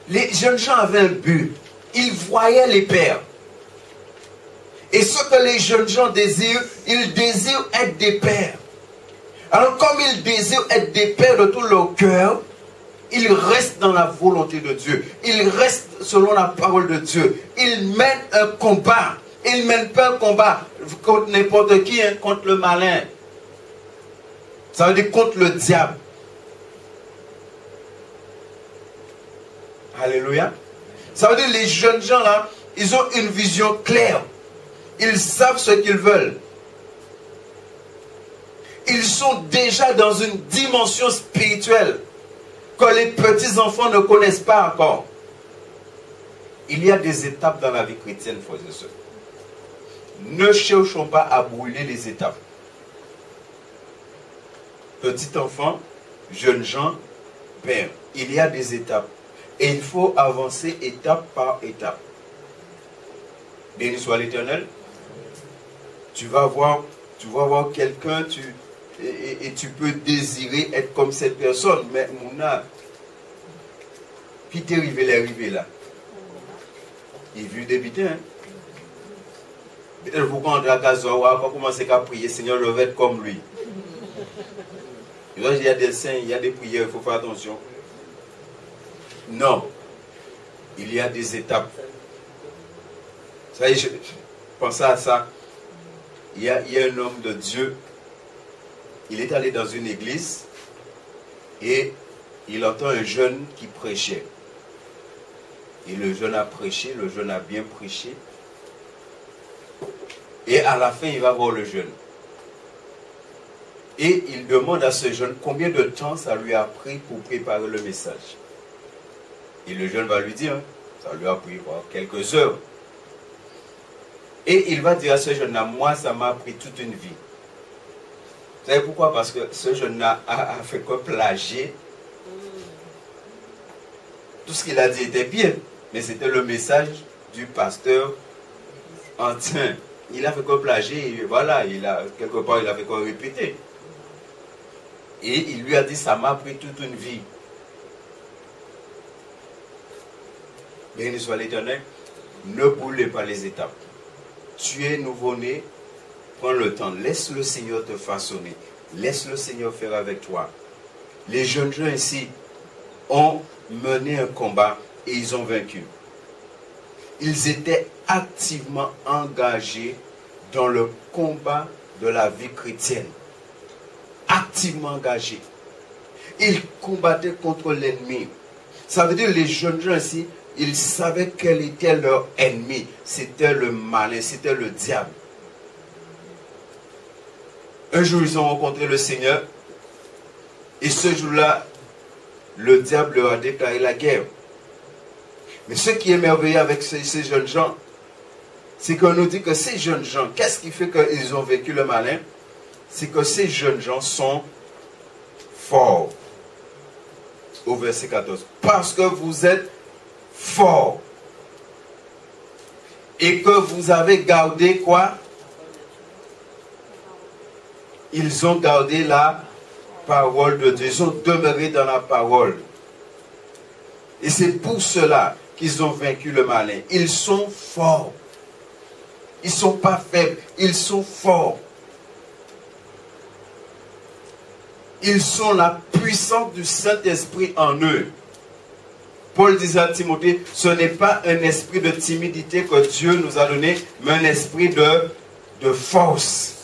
Les jeunes gens avaient un but. Ils voyaient les pères. Et ce que les jeunes gens désirent, ils désirent être des pères. Alors comme ils désirent être des pères de tout leur cœur, ils restent dans la volonté de Dieu. Ils restent selon la parole de Dieu. Ils mènent un combat. Ils ne mènent pas un combat contre n'importe qui, hein, contre le malin. Ça veut dire contre le diable. Alléluia. Ça veut dire les jeunes gens là, ils ont une vision claire. Ils savent ce qu'ils veulent. Ils sont déjà dans une dimension spirituelle que les petits enfants ne connaissent pas encore. Il y a des étapes dans la vie chrétienne, frères et sœurs. Ne cherchons pas à brûler les étapes. Petit enfant, jeunes gens, père, il y a des étapes. Et il faut avancer étape par étape. Béni soit l'Éternel. Tu vas voir quelqu'un et tu peux désirer être comme cette personne. Mais Mouna, qui t'est arrivé là? Il veut débiter, hein? Peut-être vous quand on a commencer à prier, Seigneur, je veux être comme lui. Il y a des saints, il y a des prières, il faut faire attention. Non. Il y a des étapes. Ça y est, je pensais à ça. Il y a un homme de Dieu. Il est allé dans une église et il entend un jeune qui prêchait. Et le jeune a prêché, le jeune a bien prêché. Et à la fin, il va voir le jeune. Et il demande à ce jeune combien de temps ça lui a pris pour préparer le message. Et le jeune va lui dire, ça lui a pris quelques heures. Et il va dire à ce jeune-là, moi, ça m'a pris toute une vie. Vous savez pourquoi? Parce que ce jeune-là a fait que plagier. Tout ce qu'il a dit était bien, mais c'était le message du pasteur Antin. Il a fait que plagier, et voilà, quelque part, il a fait que répéter. Et il lui a dit, ça m'a pris toute une vie. Béni soit l'Éternel, ne brûlez pas les étapes. Tu es nouveau-né, prends le temps, laisse le Seigneur te façonner, laisse le Seigneur faire avec toi. Les jeunes gens ici ont mené un combat et ils ont vaincu. Ils étaient activement engagés dans le combat de la vie chrétienne. Activement engagés. Ils combattaient contre l'ennemi. Ça veut dire les jeunes gens ici, ils savaient quel était leur ennemi. C'était le malin, c'était le diable. Un jour, ils ont rencontré le Seigneur. Et ce jour-là, le diable leur a déclaré la guerre. Mais ce qui est merveilleux avec ces jeunes gens, c'est qu'on nous dit que ces jeunes gens, qu'est-ce qui fait qu'ils ont vécu le malin? C'est que ces jeunes gens sont forts. Au verset 14. Parce que vous êtes forts. Et que vous avez gardé quoi? Ils ont gardé la parole de Dieu. Ils ont demeuré dans la parole. Et c'est pour cela qu'ils ont vaincu le malin. Ils sont forts. Ils ne sont pas faibles. Ils sont forts. Ils sont la puissance du Saint-Esprit en eux. Paul disait à Timothée, ce n'est pas un esprit de timidité que Dieu nous a donné, mais un esprit de force.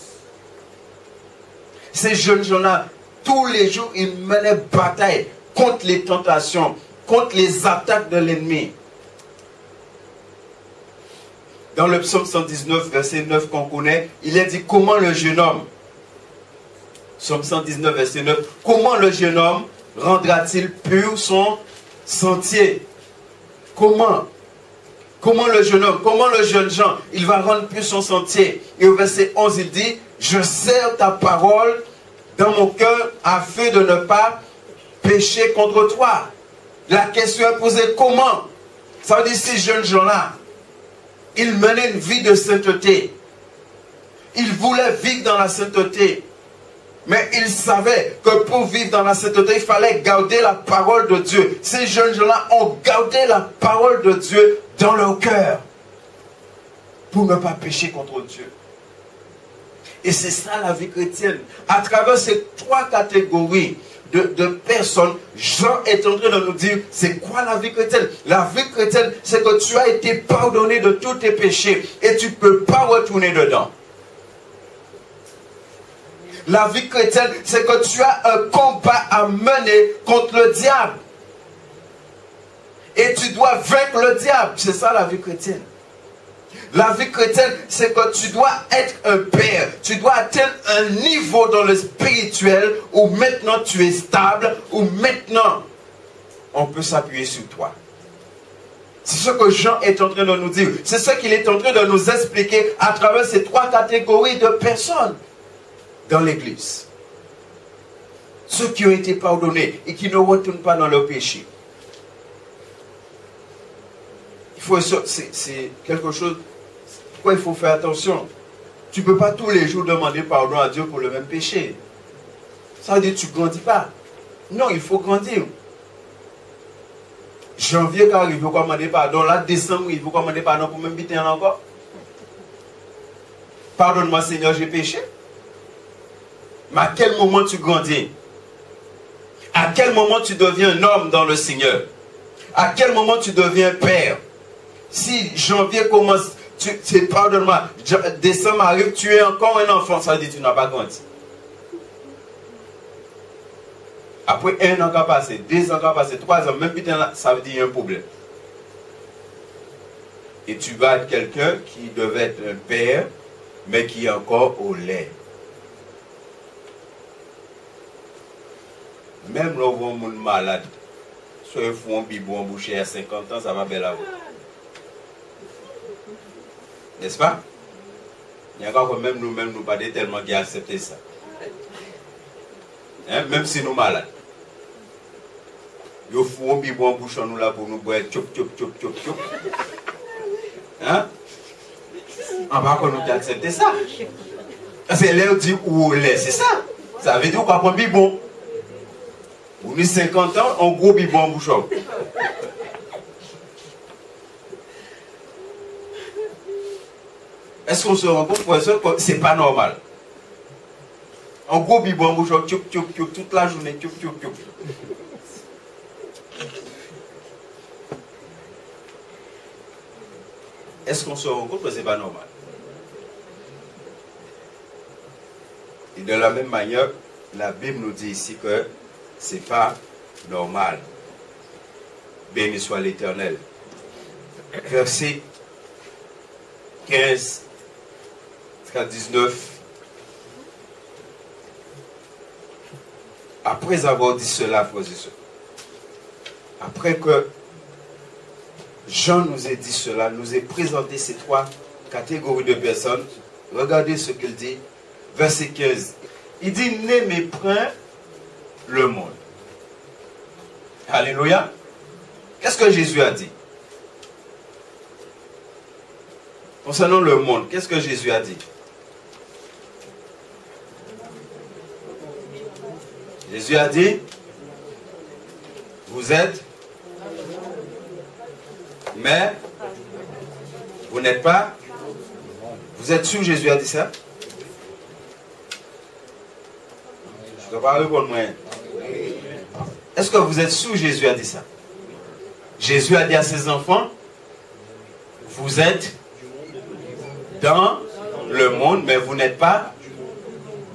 Ces jeunes gens-là, tous les jours, ils menaient bataille contre les tentations, contre les attaques de l'ennemi. Dans le psaume 119, verset 9 qu'on connaît, il est dit, comment le jeune homme Psaume 119, verset 9. Comment le jeune homme rendra-t-il pur son sentier? Comment le jeune homme, comment le jeune Jean, il va rendre pur son sentier? Et au verset 11, il dit, je serre ta parole dans mon cœur afin de ne pas pécher contre toi. La question est posée, comment? Ça veut dire, ces jeunes gens-là, ils menaient une vie de sainteté. Ils voulaient vivre dans la sainteté. Mais ils savaient que pour vivre dans la sainteté, il fallait garder la parole de Dieu. Ces jeunes gens-là ont gardé la parole de Dieu dans leur cœur pour ne pas pécher contre Dieu. Et c'est ça la vie chrétienne. À travers ces trois catégories de personnes, Jean est en train de nous dire, c'est quoi la vie chrétienne? La vie chrétienne, c'est que tu as été pardonné de tous tes péchés et tu ne peux pas retourner dedans. La vie chrétienne, c'est que tu as un combat à mener contre le diable. Et tu dois vaincre le diable. C'est ça la vie chrétienne. La vie chrétienne, c'est que tu dois être un père. Tu dois atteindre un niveau dans le spirituel où maintenant tu es stable, où maintenant on peut s'appuyer sur toi. C'est ce que Jean est en train de nous dire. C'est ce qu'il est en train de nous expliquer à travers ces trois catégories de personnes dans l'église. Ceux qui ont été pardonnés et qui ne retournent pas dans leur péché. C'est quelque chose, pourquoi il faut faire attention. Tu ne peux pas tous les jours demander pardon à Dieu pour le même péché. Ça veut dire que tu ne grandis pas. Non, il faut grandir. Janvier, quand il faut demander pardon, là, décembre, il faut demander pardon pour même biter encore. Pardonne-moi Seigneur, j'ai péché. Mais à quel moment tu grandis? À quel moment tu deviens un homme dans le Seigneur? À quel moment tu deviens père? Si janvier commence, pardonne-moi, décembre arrive, tu es encore un enfant, ça veut dire que tu n'as pas grandi. Après 1 an qui a passé, 2 ans qui a passé, 3 ans, même putain, ça veut dire qu'il y a un problème. Et tu vas être quelqu'un qui devait être un père, mais qui est encore au lait. Même là où on est malade, soit il faut un bibou embouché à 50 ans, ça va bien la route. N'est-ce pas? Il y a encore même nous-mêmes, nous pas tellement qui accepter ça. Hein? Même si nous malades. Il faut un bibou embouché nous là pour nous boire tchop, tchop, tchop, tchop, tchop. Hein? On va encore nous accepter ça. C'est l'air dit ou lait, c'est ça. Ça veut dire qu'on prend un bibou. Vous avez 50 ans, on gros bibon en bouchon. Est-ce qu'on se rend compte, professeur, que ce n'est pas normal? Un gros bibon en bouchon, tchoup, tchoup, tchoup, toute la journée, tchoup, tchoup, tchoup. Est-ce qu'on se rend compte que ce n'est pas normal? Et de la même manière, la Bible nous dit ici que ce n'est pas normal. Béni soit l'Éternel. Verset 15 jusqu'à 19. Après avoir dit cela, frères et sœurs, après que Jean nous ait dit cela, nous ait présenté ces trois catégories de personnes, regardez ce qu'il dit. Verset 15. Il dit, n'aimez point le monde. Alléluia. Qu'est-ce que Jésus a dit? Concernant le monde, qu'est-ce que Jésus a dit? Jésus a dit, vous êtes, mais vous n'êtes pas. Vous êtes sûr, Jésus a dit ça? Je ne dois pas répondre moi. Est-ce que vous êtes sûr, Jésus a dit ça? Jésus a dit à ses enfants, vous êtes dans le monde, mais vous n'êtes pas.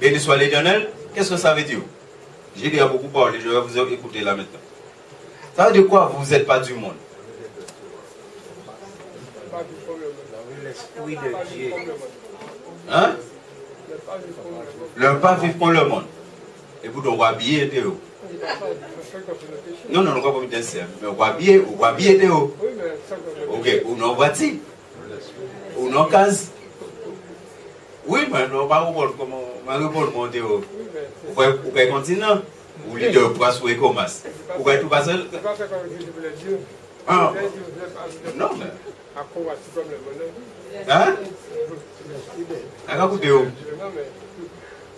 Béni soit l'Éternel. Qu'est-ce que ça veut dire? J'ai déjà beaucoup parlé, je vais vous écouter là maintenant. Ça veut dire quoi, vous n'êtes pas du monde? L'esprit de Dieu. Hein? Ne pas vivre pour le monde. Et pour donc, habiller, Théo. Non, non, on ne va pas me dire ça. Mais on va habiller, Théo. Ok, on en voiture. On en case. Oui, mais on va répondre comment. On va répondre, Théo. Vous pouvez continuer. Ou leader pour assurer comment. Vous pouvez tout passer. Ah. Non, mais. Hein? À quoi Théo?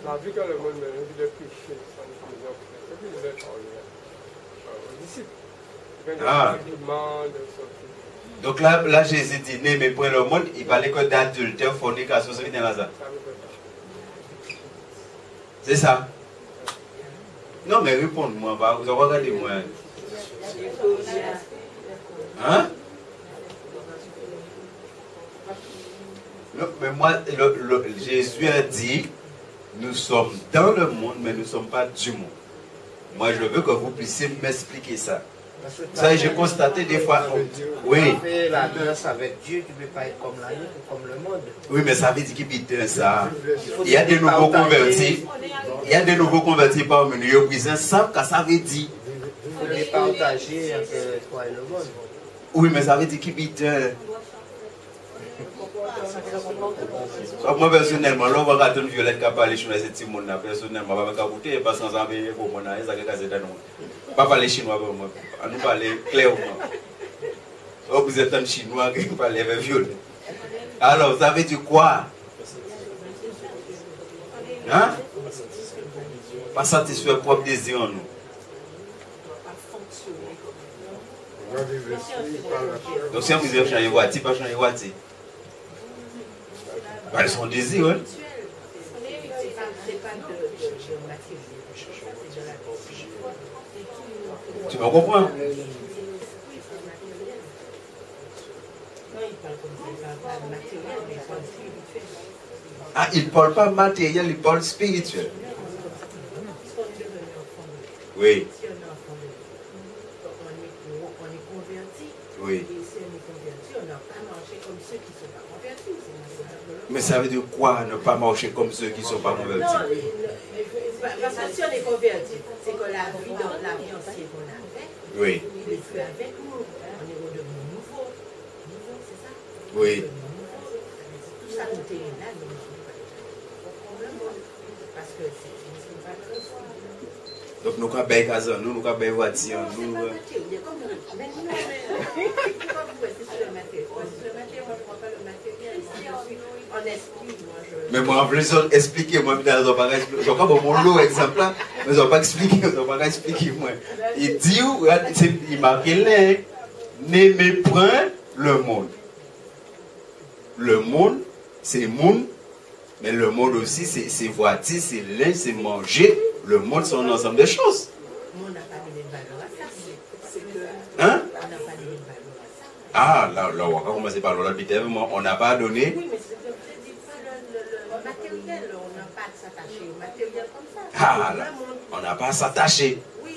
La vie que le monde me dit de péché, ah. Donc là, Jésus dit, né, mais pour le monde, il parlait que d'adultère, fornication, ça veut dire ça. C'est ça. Non, mais réponds-moi, vous avez regardé moi. Hein? Non, mais moi, Jésus a dit, nous sommes dans le monde, mais nous ne sommes pas du monde. Moi, je veux que vous puissiez m'expliquer ça. Ça, j'ai constaté des fois. Oui. Tu fais la danse avec Dieu, tu ne peux pas être comme la nuit ou comme le monde. Oui, mais ça veut dire qu'il y ça. Il y a des nouveaux convertis. Il y a des nouveaux convertis parmi nous. Ils savent que ça veut dire. Il faut les partager entre toi et le monde. Oui, mais ça veut dire qu'il moi personnellement, là on va regarder une violette qui a parlé chinois, c'est tout le monde. Personnellement, je ne vais pas écouter parce qu'on s'en fait pour moi. Pas parler chinois pour moi. On nous parle clairement. Vous êtes un chinois qui parle avec violette. Alors, ça veut dire quoi? Hein? Pas satisfaire propre désir en nous. Donc si vous avez changé voiture, pas changer voiture. Bah, son désir, hein? Tu me comprends? Ah, il ne parle pas matériel, il parle spirituel. Oui. Oui. Mais ça veut dire quoi, ne pas marcher comme ceux qui ne sont pas convertis? Parce que si on est converti, c'est que la vie ancienne qu'on a fait, oui. Il est fait avec nous. On est redevenu nouveau. C'est ça? Oui. Tout ça, nous est là, nous ne parce que c'est pas très fort. Donc nous avons bien casé, nous avons bien voiture. Mais moi, en plus, expliquez-moi, je ne vais pas mon lot exemple là, mais je ne vais pas expliquer, moi. Il dit, il marque là, n'aimez point le monde. Le monde, c'est le monde, mais le monde aussi, c'est voiture, c'est lait, c'est manger. Le monde, c'est un ensemble de choses. Hein? Ah, là, on va commencer par l'autre. On n'a pas donné. Oui, mais c'est le matériel, on n'a pas à s'attacher au matériel comme ça. Ah, là, on n'a pas à s'attacher. Oui,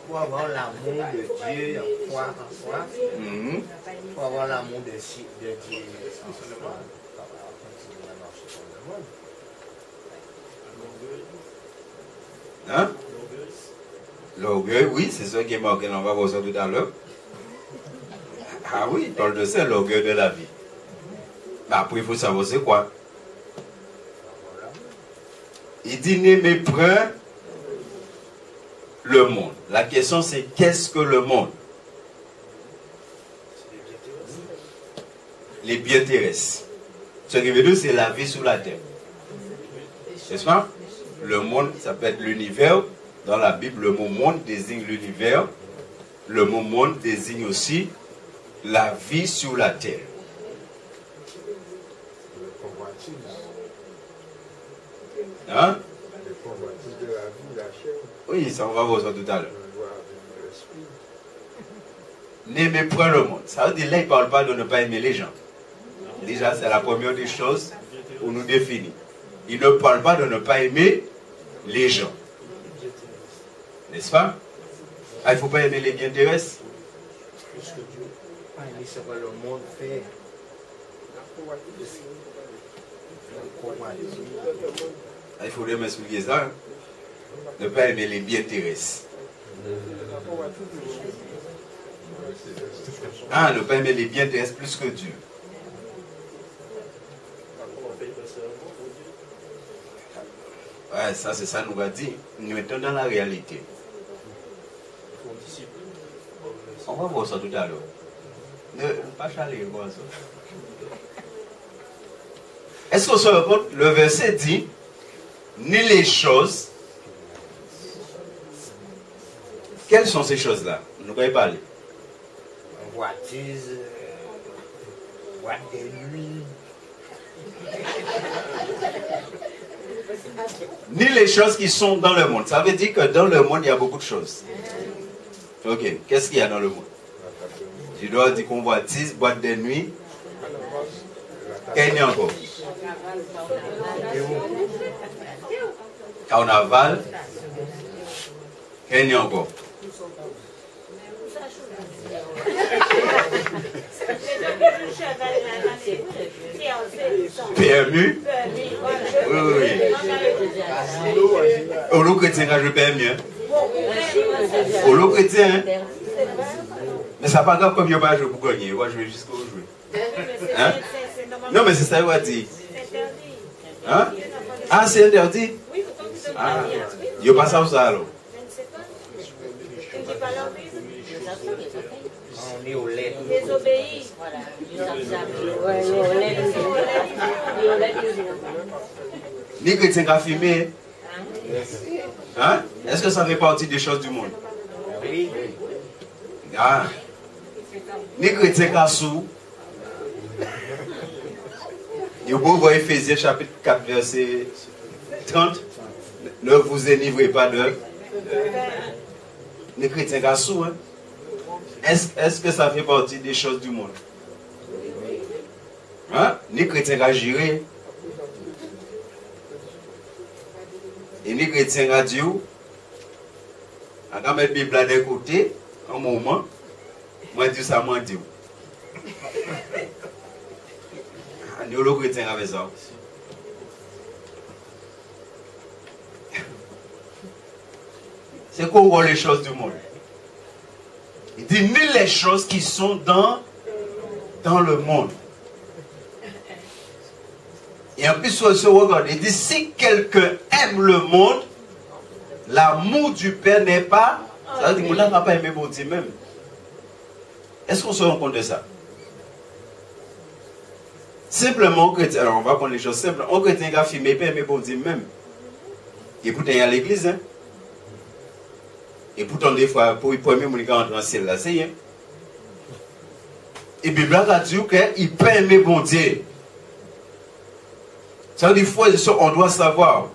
pour avoir l'amour de Dieu en foi en soi, pour avoir l'amour de Dieu en soi, continuer à marcher comme le monde. Hein? L'orgueil, oui, c'est ça qui est marqué, on va voir ça tout à l'heure. Ah oui, il parle de ça, l'orgueil de la vie. Mais après, il faut savoir c'est quoi. Il dit n'aimez point le monde. La question c'est qu'est-ce que le monde? Les biens terrestres. Ce qui veut dire c'est la vie sous la terre. N'est-ce pas? Le monde, ça peut être l'univers. Dans la Bible, le mot monde désigne l'univers. Le mot monde désigne aussi la vie sur la terre. Hein? Oui, ça on va voir ça tout à l'heure. N'aimez point le monde. Ça veut dire là, il ne parle pas de ne pas aimer les gens. Déjà, c'est la première des choses où nous définit. Il ne parle pas de ne pas aimer les gens. N'est-ce pas? Ah, il ne faut pas aimer les biens terrestres. Pas aimer ce que le monde fait. Il faudrait m'expliquer ça. Hein? Ne pas aimer les biens terrestres. Ah, ne pas aimer les biens terrestres plus que Dieu. Ouais, ça c'est ça nous va dire. Nous mettons dans la réalité. On va voir ça tout à l'heure. Ne pas chaler, voir ça. Est-ce qu'on se rend compte? Le verset dit, ni les choses. Quelles sont ces choses-là? Nous pouvons parler. Voitise, boîte de nuit. Ni les choses qui sont dans le monde. Ça veut dire que dans le monde, il y a beaucoup de choses. Ok, qu'est-ce qu'il y a dans le monde? Je dois dire convoitise, boîte de nuit. Qu'est-ce qu'il y a encore? Carnaval. Qu'est-ce qu'il y a encore? PMU. Oui, oui. Au lot chrétien, quand je PMU. Au lot chrétien. Mais ça n'a pas grave comme il n'y a pas joué pour gagner. Il va jouer jusqu'au jouer. Hein? Non, mais c'est ça qu'il va dire. Hein? Ah, c'est interdit? Ah, il n'y a pas ça ou ça alors? On est au lait. Désobéis. Ni chrétien qui a fumé. Hein? Est-ce que ça fait partie des choses du monde? Oui. Ah. Ni chrétien qui a sous. Il faut voir Ephésiens chapitre 4, verset 30. Ne vous enivrez pas de. Ni chrétien qui a sous. Hein? Est-ce que ça fait partie des choses du monde? Hein? Ni chrétien qui a géré. Et ni chrétien qui a dit, on va mettre la Bible là d'un côté, un moment, moi je dis ça, moi je dis. Nous le chrétien avec ça. C'est quoi voir les choses du monde? Il dit, ni les choses qui sont dans le monde. Et en plus, sur ce regard, il dit, si quelqu'un aime le monde, l'amour du Père n'est pas. Ça veut dire que mon n'a pas aimé mon Dieu même. Est-ce qu'on se rend compte de ça? Simplement, chrétien, alors on va prendre les choses simples. Un chrétien qui a filmé, il peut aimer mon Dieu même. Et pourtant, il y a l'église, hein? Et pourtant, des fois, pour le premier monde qui entre dans le ciel, là, c'est rien. Et Bible a dit qu'il peut aimer bon Dieu. Ça veut dire on doit savoir.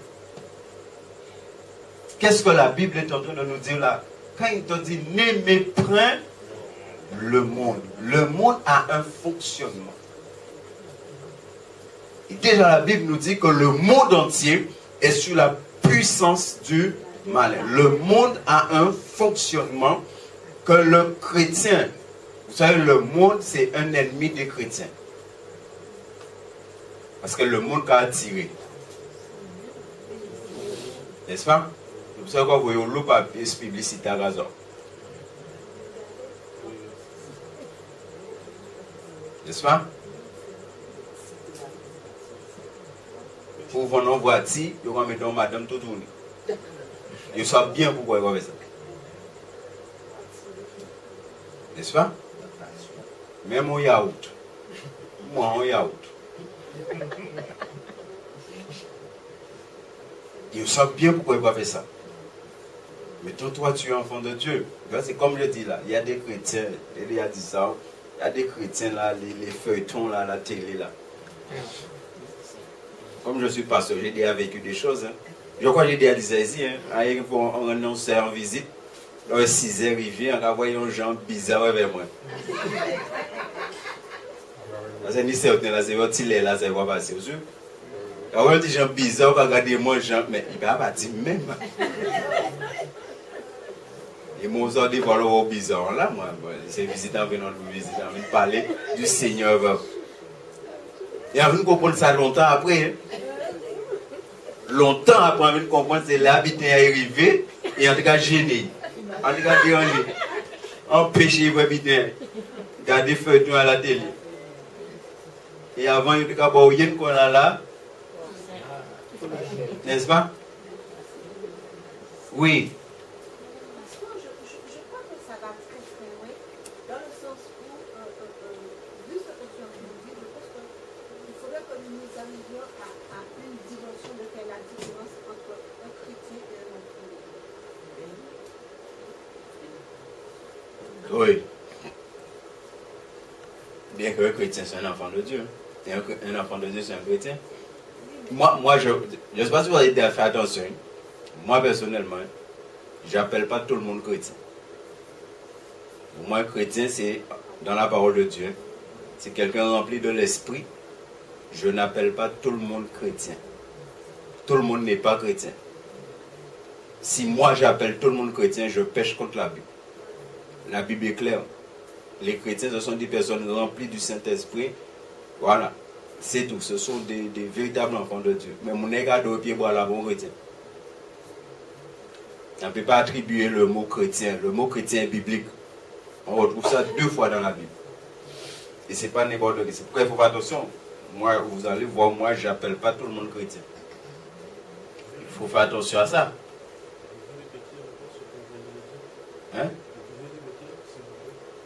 Qu'est-ce que la Bible est en train de nous dire là? Quand il te dit n'aimez point le monde. Le monde a un fonctionnement. Et déjà la Bible nous dit que le monde entier est sous la puissance du mal. Le monde a un fonctionnement que le chrétien, vous savez, le monde c'est un ennemi des chrétiens. Parce que le monde a attiré. N'est-ce pas? Vous savez quoi, vous voyez, l'eau par publicité à raison. N'est-ce pas? Pour vendre une voiture, vous va mettre une madame tout tourner. Vous savez bien pourquoi vous avez ça. N'est-ce pas? Même au yaourt. Moi, au yaourt. Vous savez bien pourquoi vous avez ça. Mais toi, tu es enfant de Dieu. C'est comme je dis là, il y a des chrétiens, il y a dit ça, il y a des chrétiens là, les feuilletons là, la télé là. Comme je suis pasteur, j'ai déjà vécu des choses. Hein. Je crois que j'ai déjà dit ça ici. Hein. On annonce en visite, à 6 h il vient, on voit un gens bizarre avec moi. Parce que ni certain là, c'est votre télé là, ça va passer. Quand on dit gens bizarres, on va regarder moi, mais il va pas dire même. Et mon gens dit voilà, bizarre là, moi, c'est visitant venant de visiter, on vient parler du Seigneur. Et on va comprendre ça longtemps après. Hein. longtemps après de comprendre, c'est l'habitant arrivé et en tout cas gêné. En tout cas dérangé. Empêché de habitant. Garder feuilleton à la télé. Et avant, il y a un qu'on a là. N'est-ce pas? Oui. Je crois que ça va très très loin, dans le sens où, vu ce que tu as dit, je pense qu'il faudrait que nous arrivions à une dimension de faire la différence entre un chrétien et un enfant de Dieu. Oui. Bien que un chrétien c'est un enfant de Dieu. Et un enfant de Dieu c'est un chrétien. Moi je ne sais pas si vous avez fait attention. Moi personnellement, j'appelle pas tout le monde chrétien. Pour moi, un chrétien, c'est dans la parole de Dieu. C'est quelqu'un rempli de l'esprit. Je n'appelle pas tout le monde chrétien. Tout le monde n'est pas chrétien. Si moi j'appelle tout le monde chrétien, je pêche contre la Bible. La Bible est claire. Les chrétiens, ce sont des personnes remplies du Saint-Esprit. Voilà. C'est tout. Ce sont des véritables enfants de Dieu. Mais mon égard au pied boit la bonne chrétien. On ne peut pas attribuer le mot chrétien. Le mot chrétien est biblique. On retrouve ça 2 fois dans la Bible. Et ce n'est pas n'importe qui. C'est pourquoi il faut faire attention. Moi, vous allez voir, moi, je n'appelle pas tout le monde chrétien. Il faut faire attention à ça. Hein?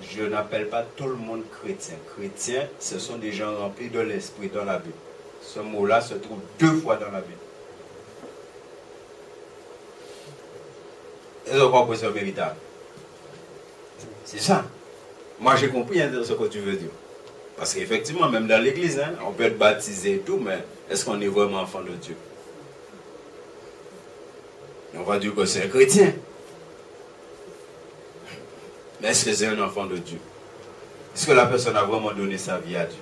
Je n'appelle pas tout le monde chrétien. Chrétien, ce sont des gens remplis de l'esprit dans la Bible. Ce mot-là se trouve 2 fois dans la Bible. Et donc, on c'est véritable. C'est ça. Moi, j'ai compris ce que tu veux dire. Parce qu'effectivement, même dans l'église, hein, on peut être baptisé et tout, mais est-ce qu'on est vraiment enfant de Dieu? Et on va dire que c'est un chrétien. Mais est-ce que c'est un enfant de Dieu? Est-ce que la personne a vraiment donné sa vie à Dieu?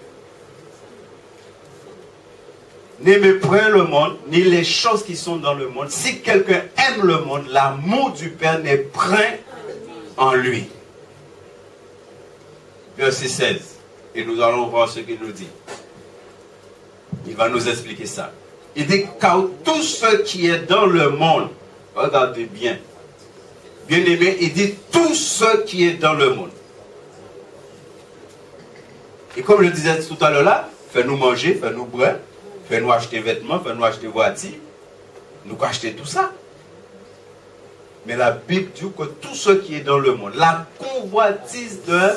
N'aimez point le monde, ni les choses qui sont dans le monde. Si quelqu'un aime le monde, l'amour du Père n'est point en lui. Verset 16. Et nous allons voir ce qu'il nous dit. Il va nous expliquer ça. Il dit, car tout ce qui est dans le monde, regardez bien, bien aimé, il dit tout ce qui est dans le monde. Et comme je disais tout à l'heure là, fais-nous manger, fais-nous boire, fais-nous acheter vêtements, fais-nous acheter voitures, nous acheter tout ça. Mais la Bible dit que tout ce qui est dans le monde, la convoitise de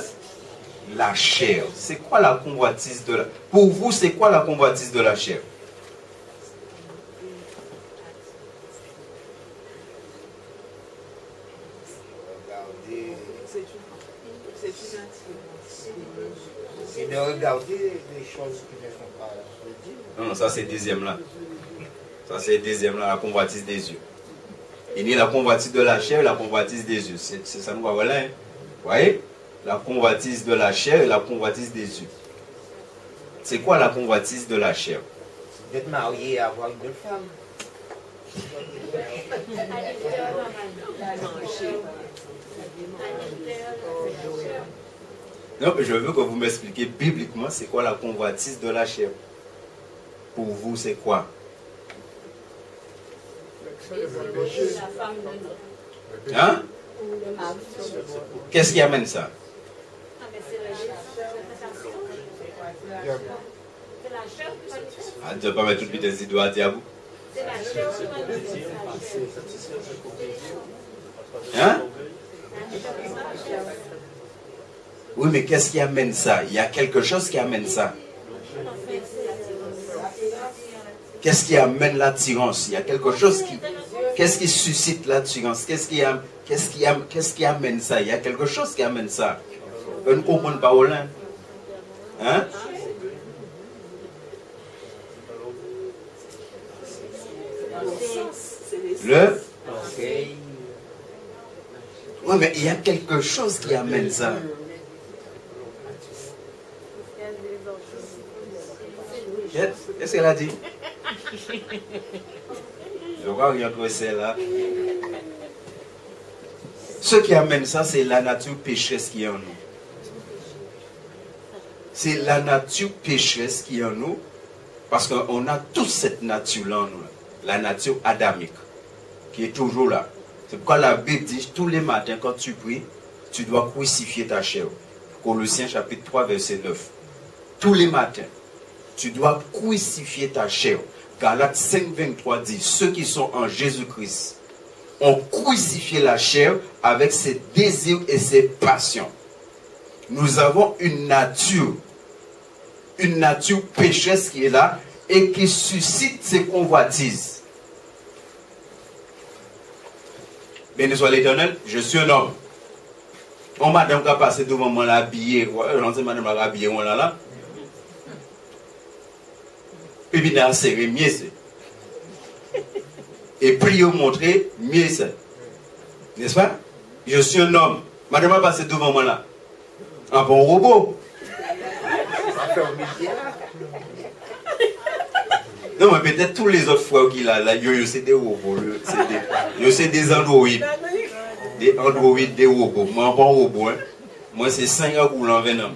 la chair. C'est quoi la convoitise de la... Pour vous, c'est quoi la convoitise de la chair? C'est de regarder les choses qui ne sont pas de Dieu. Non, ça c'est deuxième là. Ça c'est deuxième là, la convoitise des yeux. Il y a la convoitise de la chair et la convoitise des yeux. C'est ça nous va voir là. Hein? Vous voyez? La convoitise de la chair et la convoitise des yeux. C'est quoi la convoitise de la chair? D'être marié et avoir une belle femme. Non, je veux que vous m'expliquiez bibliquement c'est quoi la convoitise de la chair. Pour vous, c'est quoi? Hein? Qu'est-ce qui amène ça? Ah, tu ne vas pas mettre toute vitesse des doigts à diable. Hein? Oui, mais qu'est-ce qui amène ça? Il y a quelque chose qui amène ça. Qu'est-ce qui amène l'attirance? Il y a quelque chose qui... Qu'est-ce qui suscite l'attirance? Qu'est-ce qui amène ça? Il y a quelque chose qui amène ça. On ne comprend pas au lin. Hein? Le? Oui, mais il y a quelque chose qui amène ça. Qu'est-ce qu'elle a dit? Je vois rien que c'est là. Ce qui amène ça, c'est la nature pécheresse qui est en nous. C'est la nature pécheresse qui est en nous. Parce qu'on a toute cette nature-là en nous. la nature adamique, qui est toujours là. C'est pourquoi la Bible dit, tous les matins, quand tu pries, tu dois crucifier ta chair. Colossiens chapitre 3, verset 9. Tous les matins, tu dois crucifier ta chair. Galates 5, 23 dit, ceux qui sont en Jésus-Christ ont crucifié la chair avec ses désirs et ses passions. Nous avons une nature pécheresse qui est là et qui suscite ses convoitises. Béni soit l'Éternel, je suis un homme. On madame qui a passé devant moi l'habillé, madame l'a habillé, on là. Et puis, il a serré mieux. Et puis, il montrer mieux. N'est-ce pas? Je suis un homme. Madame a passé devant moi là. Un bon robot. Non, mais peut-être tous les autres fois qu'il a là, c'est des robots. C'est des androïdes. Des androïdes, des robots. Moi, un bon robot. Hein. Moi, c'est 5 ans pour l'envenom.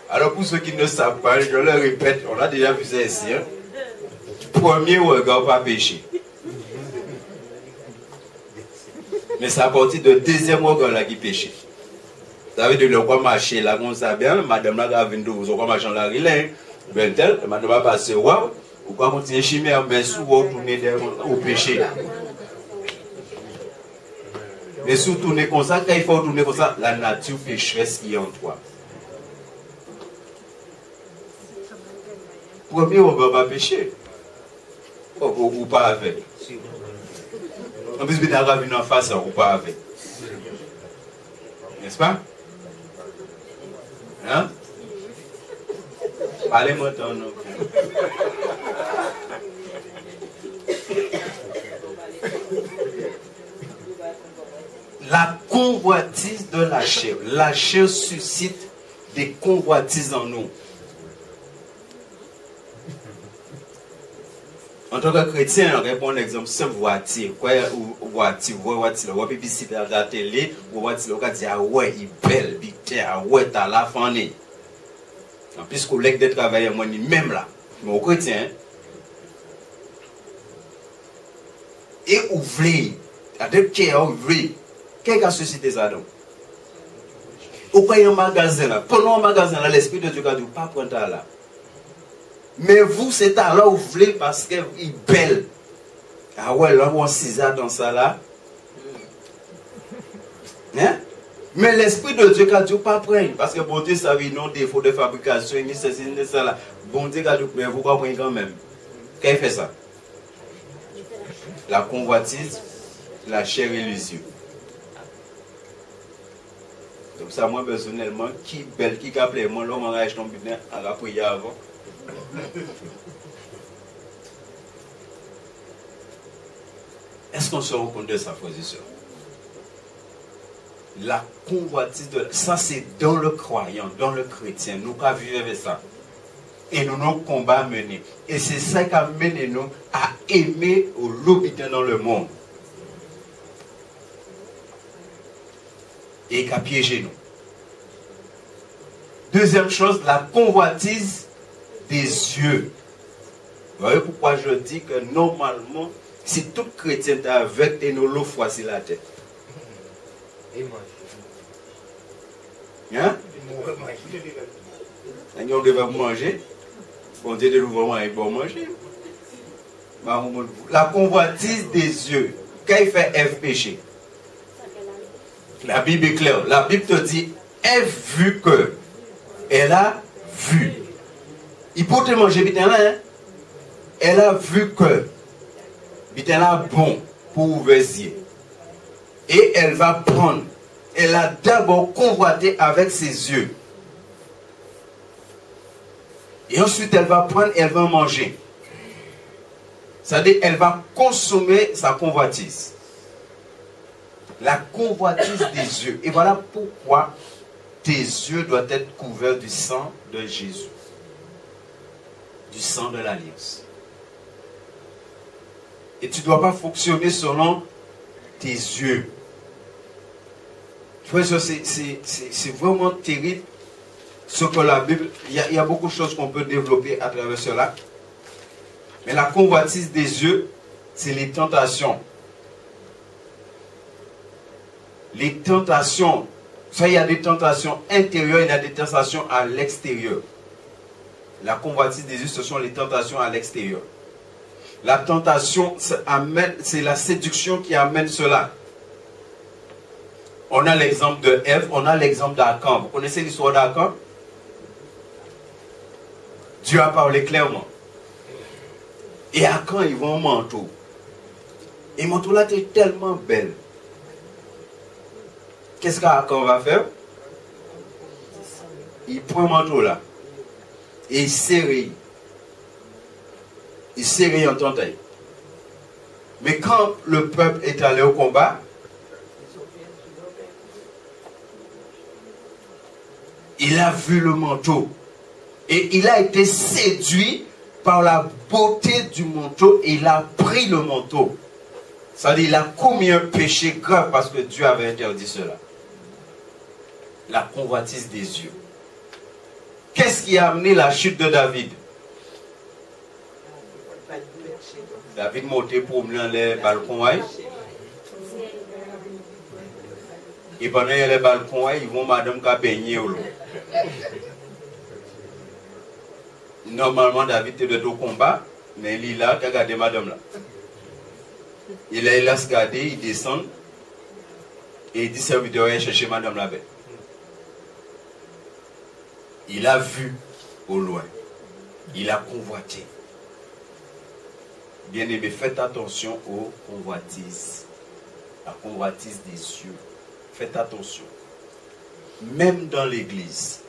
Alors pour ceux qui ne savent pas, je le répète, on a déjà vu ça ici. Hein? Premier regard, pas péché. Mais c'est à partir de deuxième regard là qui péché. Vous savez, de le quoi marcher là, on sait bien, madame là, a vendu, vous avez marché là, il est, ben tel, madame va passer, waouh, ou quoi continuer chimère, mais souvent tourner au péché. Mais si vous tournez comme ça, quand il faut tourner comme ça, la nature pécheresse qui est en toi. Premier, on ne va pas pécher. Ou pas avec. En plus, il y a une en face, ou pas avec. N'est-ce pas? Hein? Parlez-moi ton nom. La convoitise de la chair. La chair suscite des convoitises en nous. En tant que chrétien, on répond un exemple, c'est voiture. Quoi, voiture, ou publicité à la télé, ou voiture, on dit, ah ouais, il est belle, ah ouais, t'as la fanée. En plus, collègue de travail, moi, même là, mais au chrétien, et ouvrez, avec qui est ouvré, qu'est-ce a suscité ça donc? Ou quoi, il y a un magasin là, pendant un magasin là, l'Esprit de Dieu a dit, pas prendre ça là. Mais vous, c'est à là où vous voulez parce qu'il est belle. Ah ouais, là, on cisaille dans ça là. Hein? Mais l'Esprit de Dieu a dit pas prendre. Parce que bon Dieu savait non défaut de fabrication, ni ceci, ni ça là. Bon Dieu a dit, mais vous comprenez quand même. Qu'est-ce qui fait ça? La convoitise, la chair et les yeux. Donc ça, moi personnellement, qui belle, qui a appelé moi, l'homme en rage tombe bien à la prière avant. Est-ce qu'on se rend compte de sa position? La convoitise de... Ça, c'est dans le croyant, dans le chrétien. Nous avons vu avec ça. Et nous nos combats menés. Et c'est ça qui a mené nous à aimer l'habiter dans le monde. Et qui a piégé nous. Deuxième chose, la convoitise des yeux. Vous voyez pourquoi je dis que normalement, si tout chrétien est avec et nous l'eau voici la tête. Et mange. Hein? On devait manger. Bon Dieu de l'ouvrement est bon manger. La convoitise des yeux. Quand il fait F péché. La Bible est claire. La Bible te dit F vu que. Elle a vu. Il peut te manger vite là. Hein? Elle a vu que. Vite là bon pour ouvrir les yeux. Et elle va prendre. Elle a d'abord convoité avec ses yeux. Et ensuite, elle va prendre et elle va manger. C'est-à-dire, elle va consommer sa convoitise. La convoitise des yeux. Et voilà pourquoi tes yeux doivent être couverts du sang de Jésus. du sang de l'alliance. Et tu ne dois pas fonctionner selon tes yeux. Tu vois, c'est vraiment terrible ce que la Bible... Il y a beaucoup de choses qu'on peut développer à travers cela. Mais la convoitise des yeux, c'est les tentations. Les tentations. Ça, il y a des tentations intérieures, il y a des tentations à l'extérieur. La convoitise des yeux, ce sont les tentations à l'extérieur. La tentation, c'est la séduction qui amène cela. On a l'exemple de Ève, on a l'exemple d'Akan. Vous connaissez l'histoire d'Akan? Dieu a parlé clairement. Et Akan, il voit un manteau. Et le manteau là était tellement belle. Qu'est-ce qu'Akan va faire? Il prend le manteau là. Et il serre. Il serre en tentaille. Mais quand le peuple est allé au combat, il a vu le manteau. Et il a été séduit par la beauté du manteau et il a pris le manteau. C'est-à-dire qu'il a commis un péché grave parce que Dieu avait interdit cela. La convoitise des yeux. Qu'est-ce qui a amené la chute de David? David montait pour mener les balcons. Et pendant les balcons, ils vont madame qui a baigné. Normalement, David était au combat, mais il est là, il a gardé madame là. Il a se gardé, il descend, et il dit serviteur, il chercher madame là-bas. Il a vu au loin, il a convoité. Bien aimé, faites attention aux convoitises. La convoitise des yeux. Faites attention. Même dans l'église,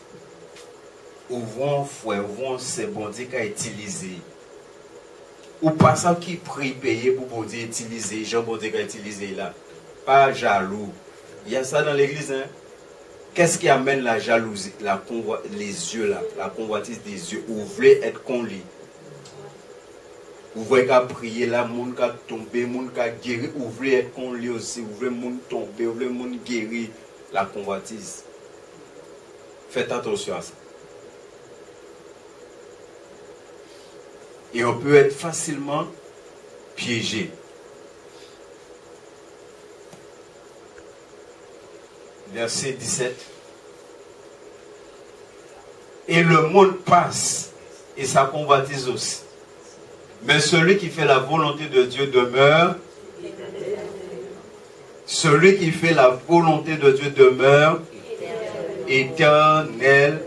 ouvrons frère, ouvrons ces bon Dieu qui a utilisé. Ou pas ça qui prie payer pour bon Dieu utiliser, Jean bon Dieu qui a utilisé là. Pas jaloux. Il y a ça dans l'église, hein. Qu'est-ce qui amène la jalousie, les yeux là, la convoitise des yeux? Vous voulez être qu'on lit. Vous voulez qu'à prier là, moun qu'à tomber, moun qu'à guérir. Vous voulez être qu'on lit aussi. Vous voulez moun tomber, vous voulez moun guérir. La convoitise. Faites attention à ça. Et on peut être facilement piégé. Verset 17. Et le monde passe et sa convoitise aussi. Mais celui qui fait la volonté de Dieu demeure. Celui qui fait la volonté de Dieu demeure éternellement.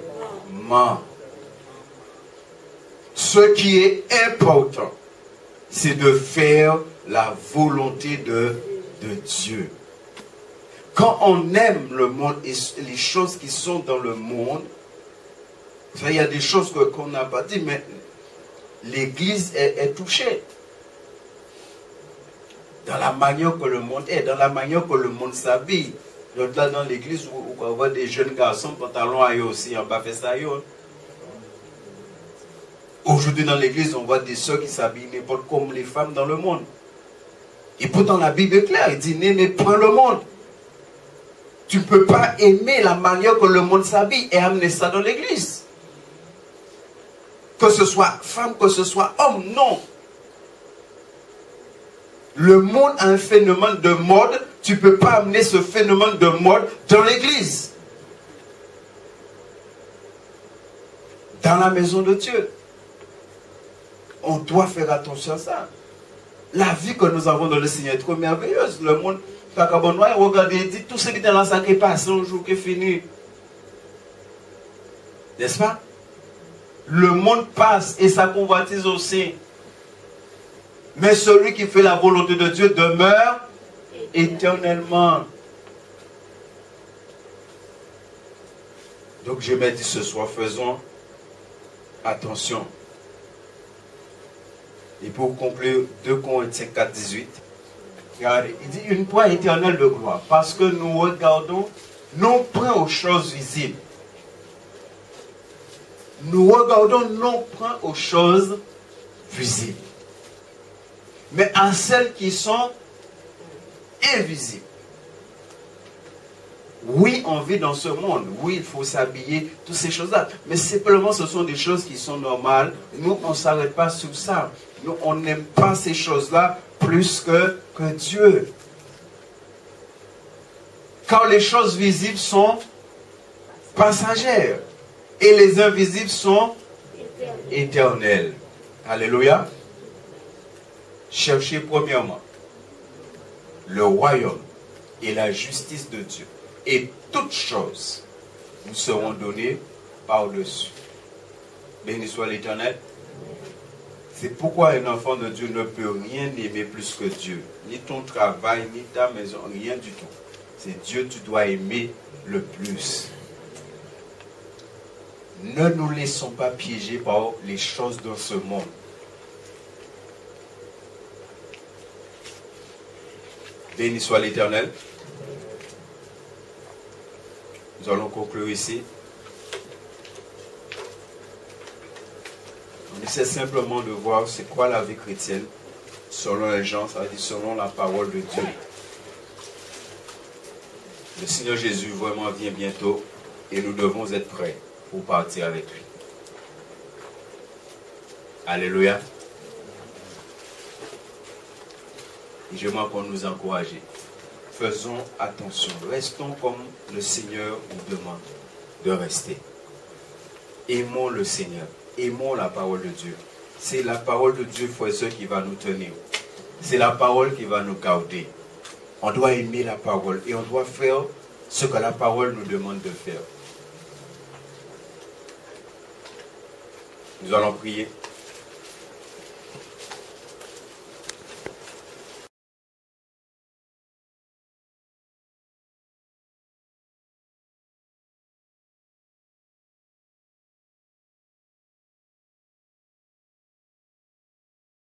Ce qui est important, c'est de faire la volonté de Dieu. Quand on aime le monde et les choses qui sont dans le monde, il y a des choses qu'on n'a pas dit, mais l'Église est touchée. Dans la manière que le monde est, dans la manière que le monde s'habille. Donc là, dans l'Église, on voit des jeunes garçons, pantalons à eux aussi, en bas, fait ça. Aujourd'hui, dans l'Église, on voit des sœurs qui s'habillent n'importe comme les femmes dans le monde. Et pourtant, la Bible est claire, il dit, n'aimez point le monde. Tu ne peux pas aimer la manière que le monde s'habille et amener ça dans l'Église. Que ce soit femme, que ce soit homme, non. Le monde a un phénomène de mode. Tu ne peux pas amener ce phénomène de mode dans l'église. Dans la maison de Dieu. On doit faire attention à ça. La vie que nous avons dans le Seigneur est trop merveilleuse. Le monde, regardez, dit tout ce qui est dans la salle qui passe un jour qui est fini. N'est-ce pas? Le monde passe et sa convoitise aussi. Mais celui qui fait la volonté de Dieu demeure éternellement. Donc je me dis ce soir, faisons attention. Et pour conclure, 2 Corinthiens 4, 18. Regardez, il dit une proie éternelle de gloire. Parce que nous regardons non point aux choses visibles, nous regardons non point aux choses visibles, mais à celles qui sont invisibles. Oui, on vit dans ce monde. Oui, il faut s'habiller, toutes ces choses-là. Mais simplement, ce sont des choses qui sont normales. Nous, on ne s'arrête pas sur ça. Nous, on n'aime pas ces choses-là plus que Dieu. Car les choses visibles sont passagères et les invisibles sont éternelles. Alléluia. Cherchez premièrement le royaume et la justice de Dieu. Et toutes choses vous seront données par-dessus. Béni soit l'Éternel. C'est pourquoi un enfant de Dieu ne peut rien aimer plus que Dieu. Ni ton travail, ni ta maison, rien du tout. C'est Dieu que tu dois aimer le plus. Ne nous laissons pas piéger par les choses de ce monde. Béni soit l'Éternel. Nous allons conclure ici. On essaie simplement de voir c'est quoi la vie chrétienne selon les gens, ça veut dire selon la parole de Dieu. Le Seigneur Jésus vraiment vient bientôt et nous devons être prêts pour partir avec lui. Alléluia. Et j'aimerais qu'on nous encourage. Faisons attention. Restons comme le Seigneur nous demande de rester. Aimons le Seigneur. Aimons la parole de Dieu. C'est la parole de Dieu, frères et sœurs, qui va nous tenir. C'est la parole qui va nous garder. On doit aimer la parole et on doit faire ce que la parole nous demande de faire. Nous allons prier.